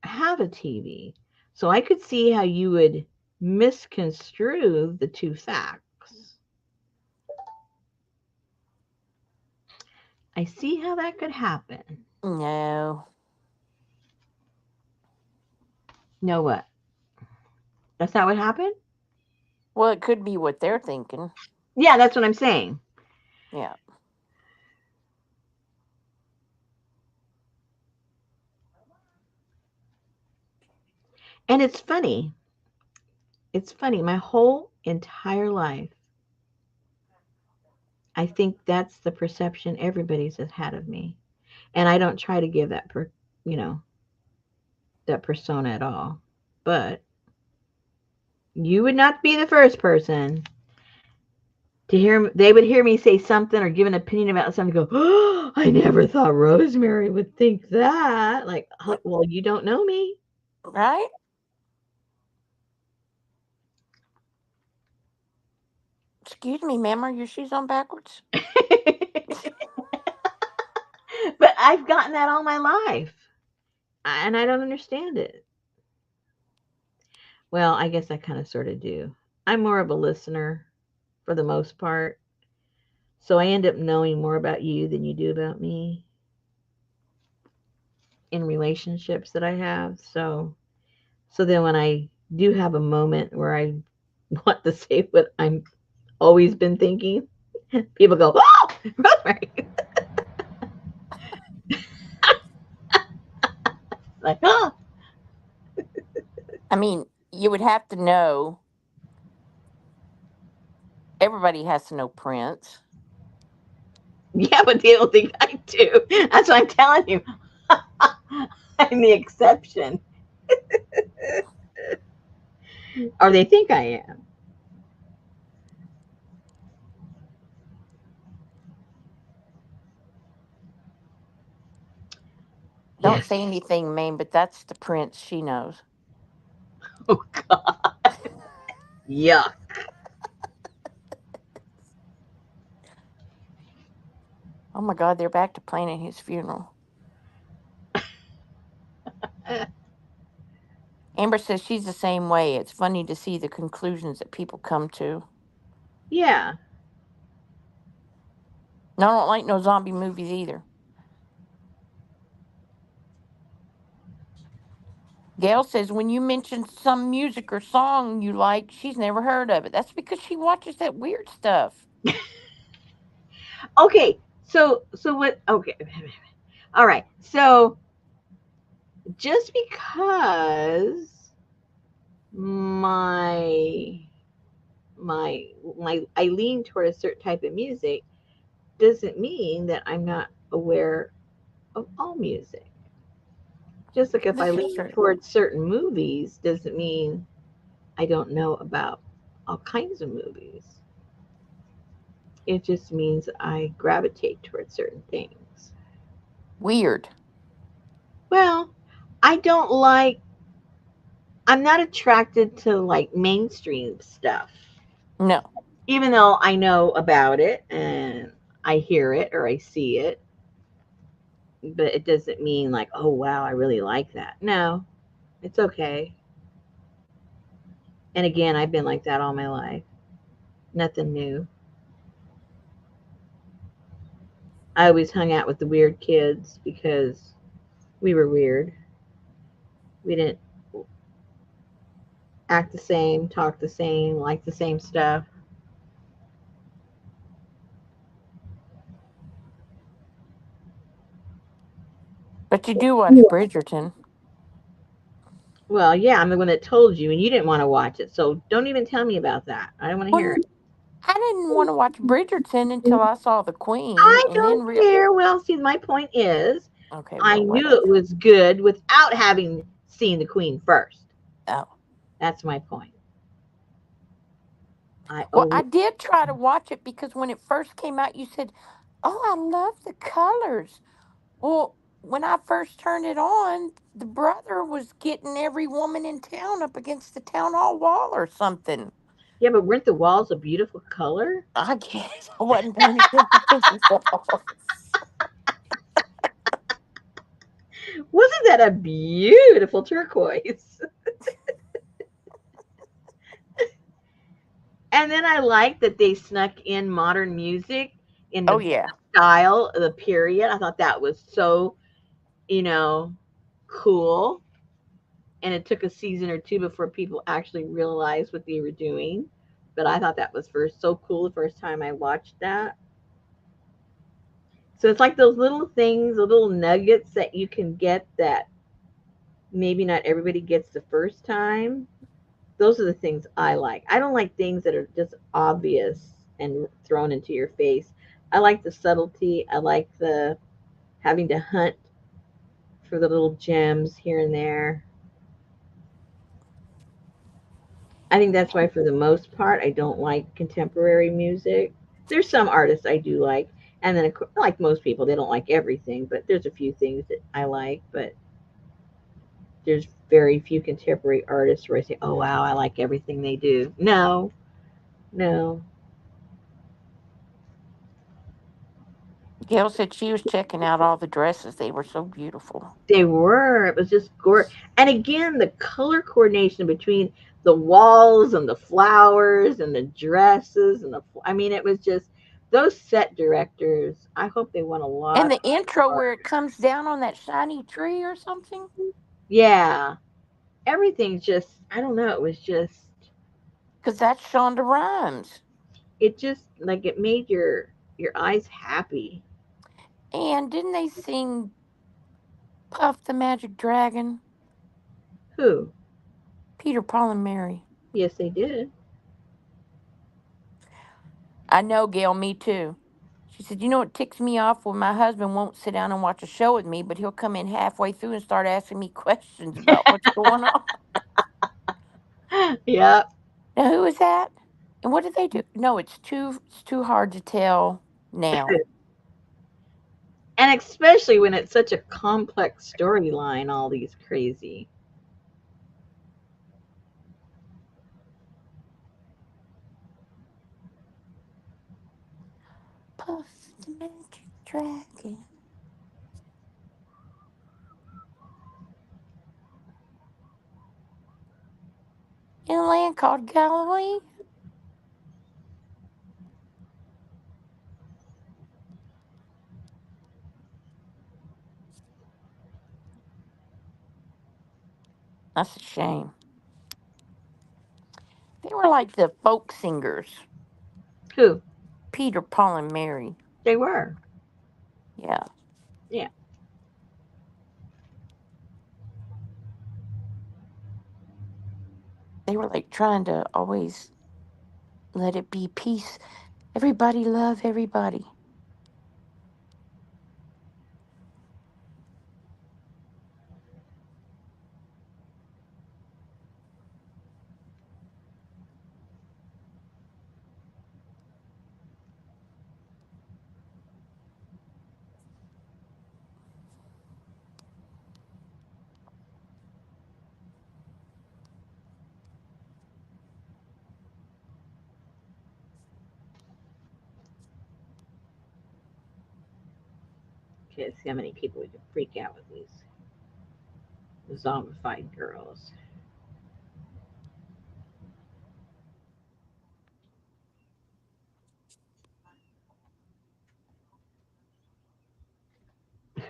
have a TV. So I could see how you would misconstrue the two facts. I see how that could happen. no. Know what? That's not what happened? Well, it could be what they're thinking. Yeah, that's what I'm saying. Yeah. And it's funny. It's funny. My whole entire life, I think that's the perception everybody's has had of me. And I don't try to give you know, that persona at all. But you would not be the first person to hear. They would hear me say something or give an opinion about something. Go, oh, I never thought Rosemary would think that. Like, well, you don't know me. Right? Excuse me, ma'am, are your shoes on backwards? But I've gotten that all my life, and I don't understand it. Well, I guess I kind of sort of do. I'm more of a listener for the most part. So I end up knowing more about you than you do about me in relationships that I have. So then when I do have a moment where I want to say what I'm always been thinking, people go, "Oh, Rosemary!" Like, "Oh, I mean, you would have to know, everybody has to know Prince. yeah," but they don't think I do. That's what I'm telling you. I'm the exception, or they think I am. Don't Yes. say anything mean, but that's the Prince she knows. Oh God. Yeah. Oh my God, they're back to playing at his funeral. Amber says she's the same way. It's funny to see the conclusions that people come to. Yeah. And I don't like no zombie movies either. Gail says when you mention some music or song you like, she's never heard of it. That's because she watches that weird stuff. Okay. So what? Okay. All right. So just because my my I lean toward a certain type of music doesn't mean that I'm not aware of all music. Just like if I This is lean true. towards certain movies doesn't mean I don't know about all kinds of movies. It just means I gravitate towards certain things. Weird. Well, I don't like, I'm not attracted to like mainstream stuff. No. Even though I know about it and I hear it or I see it, but it doesn't mean like, oh wow, I really like that. No, it's okay. And again, I've been like that all my life. Nothing new. I always hung out with the weird kids because we were weird. We didn't act the same, talk the same, like the same stuff. But you do watch Bridgerton. Well, yeah, I'm the one that told you, and you didn't want to watch it. So don't even tell me about that. I don't want to hear Well, it. I didn't want to watch Bridgerton until I saw The Queen, I and then don't care. Well, see, my point is, okay, I well, knew it whatever. was good without having seen the Queen first. Oh, That's my point. I well, oh I did try to watch it because when it first came out, you said, "Oh, I love the colors." Well, when I first turned it on, the brother was getting every woman in town up against the town hall wall or something. yeah, but weren't the walls a beautiful color? I guess I wasn't paying attention to the walls. Wasn't that a beautiful turquoise? And then I like that they snuck in modern music in Oh the yeah. style of the period. I thought that was so, you know, cool. And it took a season or two before people actually realized what they were doing. But I thought that was first so cool the first time I watched that. So it's like those little things, the little nuggets that you can get that maybe not everybody gets the first time. Those are the things I like. I don't like things that are just obvious and thrown into your face. I like the subtlety. I like the having to hunt for the little gems here and there. I think that's why, for the most part, I don't like contemporary music. There's some artists I do like, and then, like most people, they don't like everything, but there's a few things that I like, but there's very few contemporary artists where I say, oh, wow, I like everything they do. No, no. Gail said she was checking out all the dresses. They were so beautiful. They were. It was just gorgeous. And again, the color coordination between the walls and the flowers and the dresses and I mean, it was just those set directors. I hope they won a And lot. the intro where it comes down on that shiny tree or something, Yeah, everything's just. I don't know. It was just. because that's Shonda Rhimes. It just like it made your eyes happy. And didn't they sing Puff the Magic Dragon? Who? Peter, Paul, and Mary. Yes, they did. I know, Gail, me too. She said, "You know what ticks me off when my husband won't sit down and watch a show with me, but he'll come in halfway through and start asking me questions about what's going on." Yeah. Now, who is that? And what did they do? No, it's too hard to tell now. And especially when it's such a complex storyline, all these crazy. Puff the Magic Dragon. a land called Galilee? That's a shame. They were like the folk singers, Who? Peter, Paul, and Mary. They were. Yeah, Yeah. they were like trying to always let it be peace. Everybody love everybody. Okay, let's see how many people we can freak out with these zombified girls.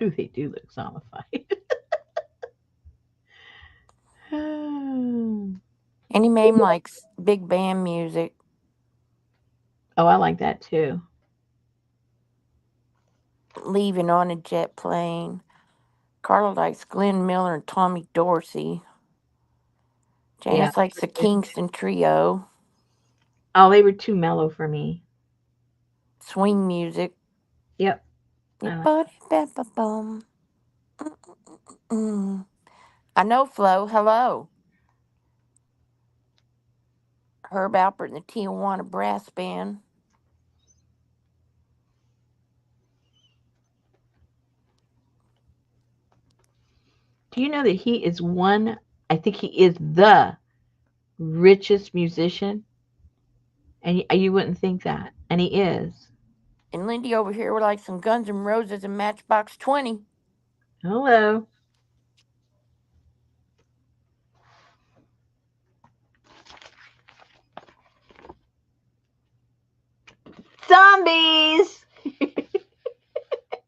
Ooh, they do look zombified. Oh, Any name likes big band music. I like that too. Leaving on a jet plane. Carla likes Glenn Miller and Tommy Dorsey. Yeah. Janice likes the Kingston Trio. Oh, they were too mellow for me. Swing music. Yep. Yep, I like. buddy, bum. Mm. I know, Flo. Hello. Herb Alpert and the Tijuana Brass Band. Do you know that he is one? I think he is the richest musician, and you wouldn't think that, and he is. And Lindy over here would like some Guns N' Roses and Matchbox 20. Hello. Zombies.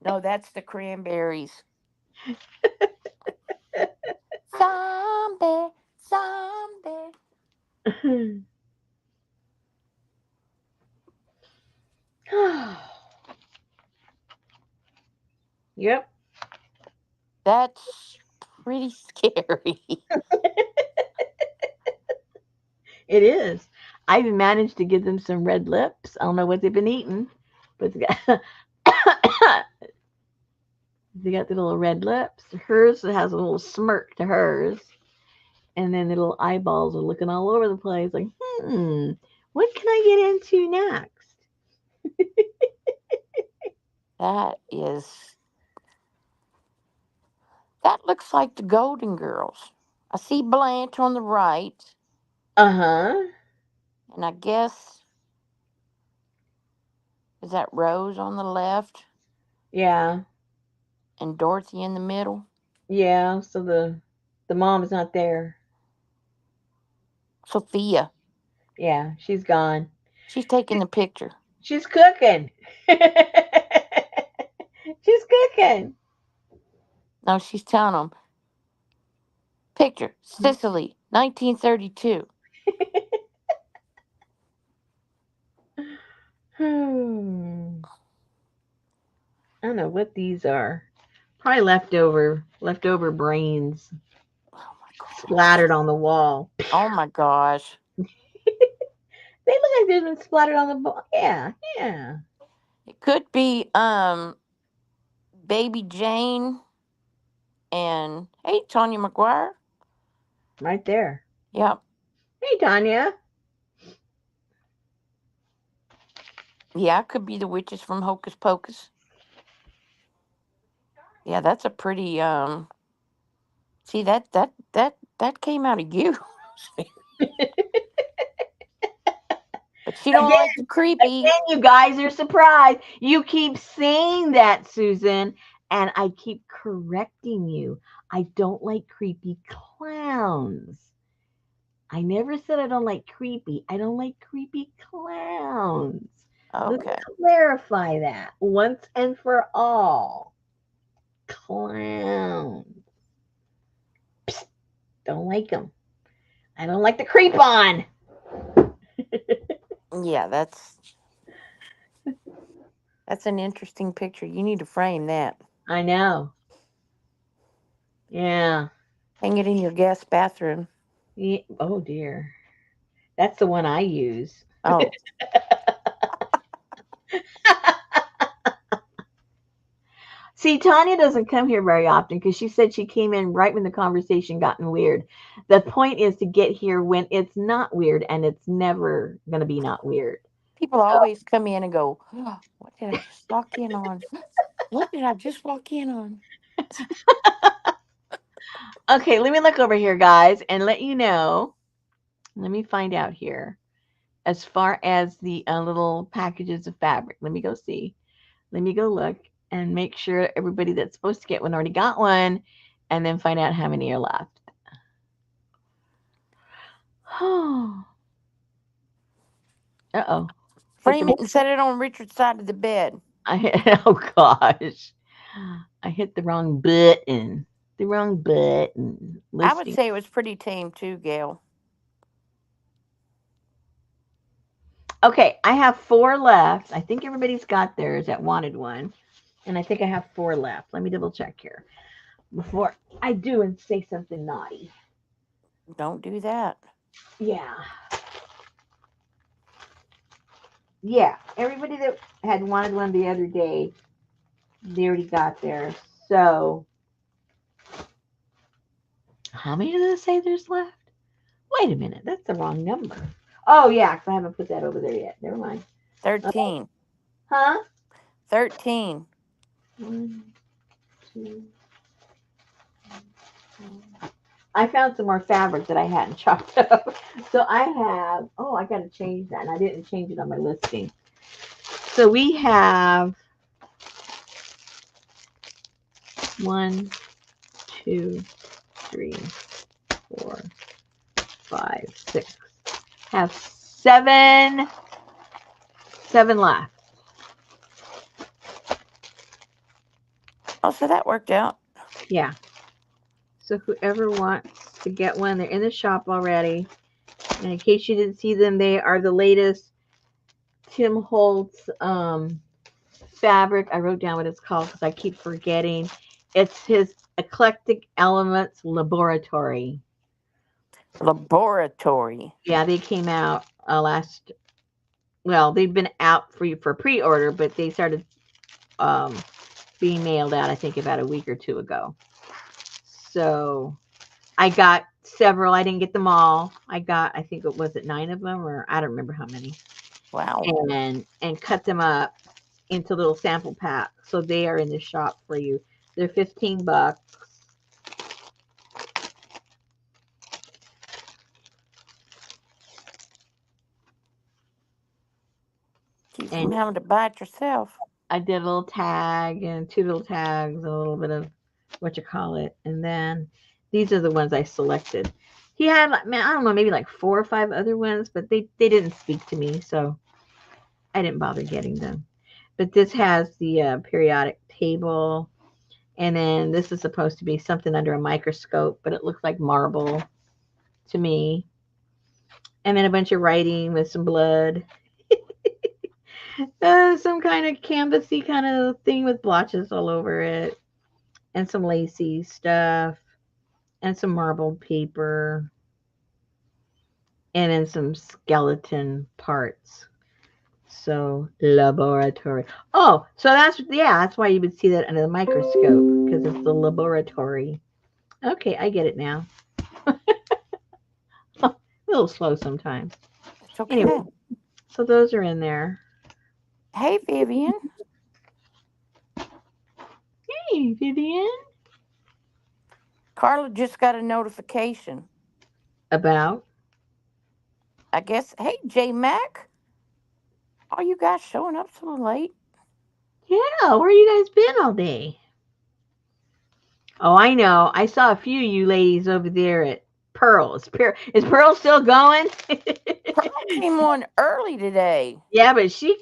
No, that's the Cranberries. Zombie, zombie. Yep. That's pretty scary. It is. I even managed to give them some red lips. I don't know what they've been eating, but they got, they got the little red lips. Hers has a little smirk to hers, and then the little eyeballs are looking all over the place, like, what can I get into next? That is. That looks like the Golden Girls. I see Blanche on the right, Uh huh. and I guess is that Rose on the left Yeah. and Dorothy in the middle. Yeah. So the mom is not there. Sophia. Yeah, she's gone. She's taking the picture. She's cooking. She's cooking. No, she's telling them. Picture Sicily, 1932. Hmm. I don't know what these are. Probably leftover brains Oh my gosh. splattered on the wall. Oh my gosh. They look like they've been splattered on the wall. Yeah, yeah. It could be Baby Jane and hey Tanya McGuire. Right there. Yep. Hey, Tanya. Yeah, it could be the witches from Hocus Pocus. Yeah, that's a pretty see that came out of you. But she don't Again, like the creepy. again, you guys are surprised. You keep saying that, Susan, and I keep correcting you. I don't like creepy clowns. I never said I don't like creepy. I don't like creepy clowns. Let me Okay. clarify that once and for all. Clowns. Don't like them. I don't like the creep on. Yeah, that's an interesting picture. You need to frame that. I know. Yeah. Hang it in your guest bathroom. Oh dear. That's the one I use. Oh, See, Tanya doesn't come here very often because she said she came in right when the conversation gotten weird. The point is to get here when it's not weird, and it's never going to be not weird. people always come in and go, "Oh, what did I just walk in on? What did I just walk in on?" Okay, let me look over here, guys, and let you know. Let me find out here. As far as the little packages of fabric, let me go see. Let me go look and make sure everybody that's supposed to get one already got one, and then find out how many are left. Oh, uh-oh. Hit Frame it and set it on Richard's side of the bed. oh gosh. I hit the wrong button. The wrong button. I would Listing. say it was pretty tame too, Gail. Okay, I have 4 left. I think everybody's got theirs that wanted one. And I think I have 4 left. Let me double check here before I do and say something naughty. Don't do that. Yeah. Yeah. Everybody that had wanted one the other day, they already got theirs. So, how many did it say there's left? Wait a minute. That's the wrong number. Oh, yeah, because I haven't put that over there yet. Never mind. 13. Huh? 13. 1, 2. I found some more fabric that I hadn't chopped up. So I have, oh, I got to change that. And I didn't change it on my listing. So we have 1, 2, 3, 4, 5, 6. Have 7 left. Oh, so that worked out. Yeah. So whoever wants to get one, they're in the shop already. And in case you didn't see them, they are the latest Tim Holtz fabric. I wrote down what it's called because I keep forgetting. It's his Eclectic Elements Laboratory. Laboratory. Yeah, they came out last. Well, they've been out for pre-order, but they started being mailed out, I think, about a week or two ago. So I got several. I didn't get them all. I got, I think it was 9 of them, or I don't remember how many. Wow. And cut them up into little sample packs. So they are in the shop for you. They're $15. Keep And from having to buy it yourself. I did a little tag and 2 little tags and a little bit of what you call it. And then these are the ones I selected. He had, man, I don't know, maybe like 4 or 5 other ones, but they didn't speak to me, so I didn't bother getting them. But this has the periodic table, and then this is supposed to be something under a microscope, but it looks like marble to me. And then a bunch of writing with some blood. Some kind of canvasy kind of thing with blotches all over it, and some lacy stuff, and some marbled paper, and then some skeleton parts. So laboratory. Oh, so that's why you would see that under the microscope because it's the laboratory. Okay, I get it now. A little slow sometimes. It's okay. Anyway, so those are in there. Hey, Vivian. Hey, Vivian. Carla just got a notification. About? I guess, hey, J Mac. Are you guys showing up so late? Yeah, where you guys been all day? Oh, I know. I saw a few of you ladies over there at Pearl. Is Pearl still going? Pearl came on early today. Yeah, but she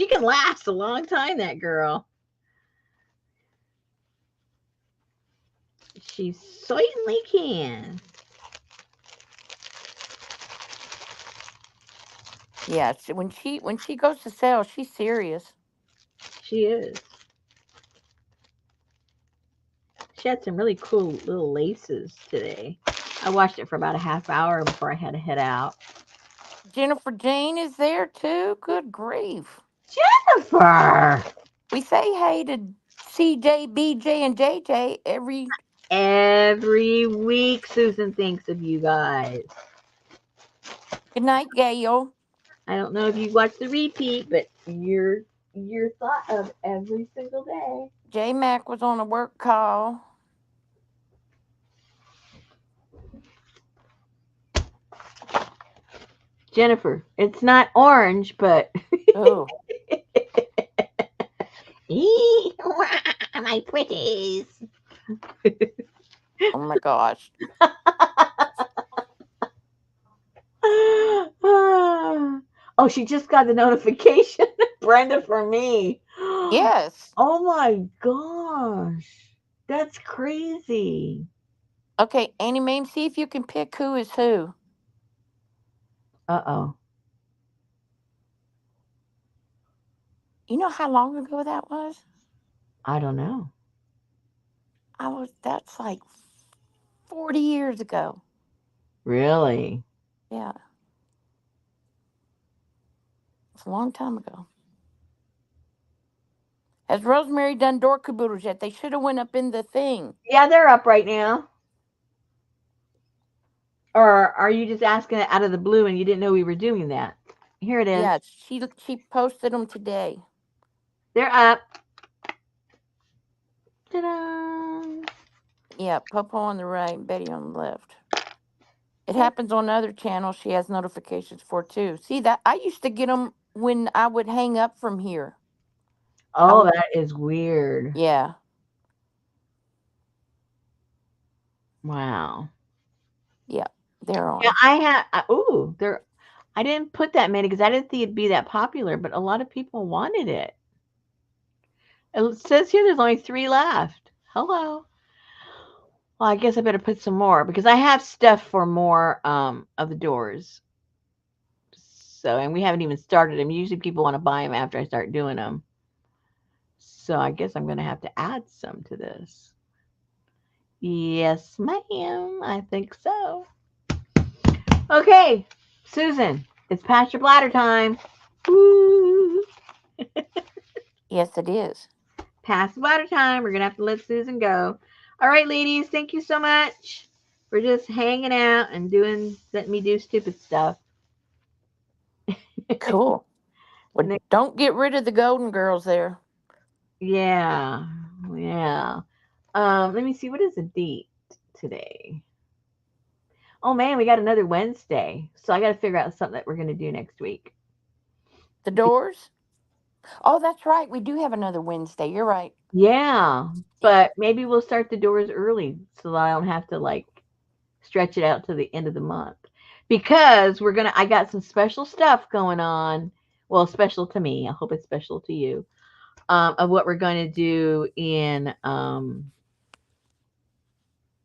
can last a long time. That girl. She certainly can. Yeah, when she goes to sell, she's serious. She is. She had some really cool little laces today. I watched it for about a half hour before I had to head out. Jennifer Jane is there too. Good grief. Jennifer! We say hey to CJ, BJ, and JJ every. Every week, Susan thinks of you guys. Good night, Gail. I don't know if you watch the repeat, but you're thought of every single day. J Mac was on a work call. Jennifer, it's not orange, but Oh, my pretties. oh my gosh. Oh, she just got the notification, Brenda, for me. Yes. Oh my gosh, that's crazy. Okay, Annie Mame, see if you can pick who is who. Uh-oh. You know how long ago that was? I don't know. That's like 40 years ago. Really? Yeah, it's a long time ago. Has Rosemary done door caboodles yet? They should have went up in the thing. Yeah, they're up right now. Or are you just asking it out of the blue and you didn't know we were doing that? Here it is. Yeah, she posted them today. They're up. Ta-da! Yeah, Popo on the right, Betty on the left. It happens on other channels. She has notifications for too. See that I used to get them when I would hang up from here. I Oh, would, that is weird. yeah, Wow. yeah, they're Yeah, on. I had. Ooh, there. I didn't put that many because I didn't think it'd be that popular, but a lot of people wanted it. It says here there's only 3 left. Hello. Well, I guess I better put some more because I have stuff for more of the doors. So, and we haven't even started them. Usually people want to buy them after I start doing them. So I guess I'm going to have to add some to this. Yes, ma'am. I think so. Okay, Susan, it's past your bladder time. Woo! Yes, it is. Past the bladder time. We're going to have to let Susan go. All right, ladies, thank you so much for just hanging out and letting me do stupid stuff. Cool. Well, don't get rid of the Golden Girls there. Yeah, yeah. Let me see. What is the date today? Oh man, we got another Wednesday. So I got to figure out something that we're gonna do next week. The Doors. Oh, that's right. We do have another Wednesday. You're right. Yeah, Yeah. but maybe we'll start the doors early so that I don't have to like stretch it out to the end of the month because I got some special stuff going on. Well, special to me. I hope it's special to you. Of what we're going to do in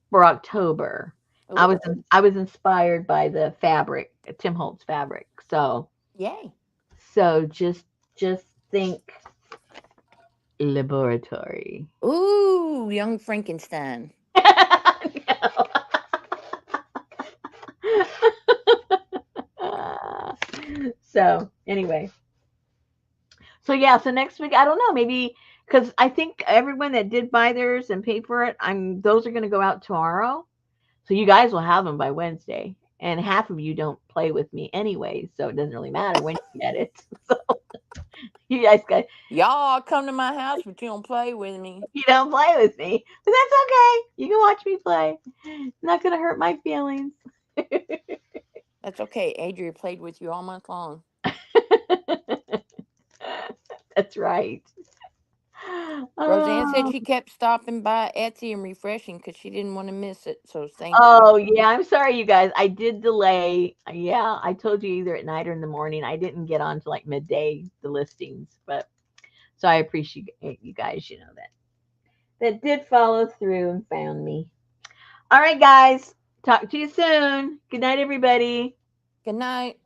for October. I was Ooh, I was inspired by the fabric, Tim Holtz fabric. yay. So just think laboratory. Ooh, young Frankenstein. So anyway, so yeah, so next week I don't know, maybe because I think everyone that did buy theirs and paid for it, those are going to go out tomorrow. So you guys will have them by Wednesday, and half of you don't play with me anyway, so it doesn't really matter when you get it. So you guys got Y'all come to my house, but you don't play with me. you don't play with me, but that's okay. You can watch me play. It's not going to hurt my feelings. That's okay. Adria played with you all month long. That's right. Roseanne said Oh, she kept stopping by Etsy and refreshing because she didn't want to miss it. So thank you. oh, yeah. I'm sorry, you guys. I did delay. Yeah, I told you either at night or in the morning. I didn't get on to like midday the listings, but so I appreciate you guys. That did follow through and found me. All right, guys. Talk to you soon. Good night, everybody. Good night.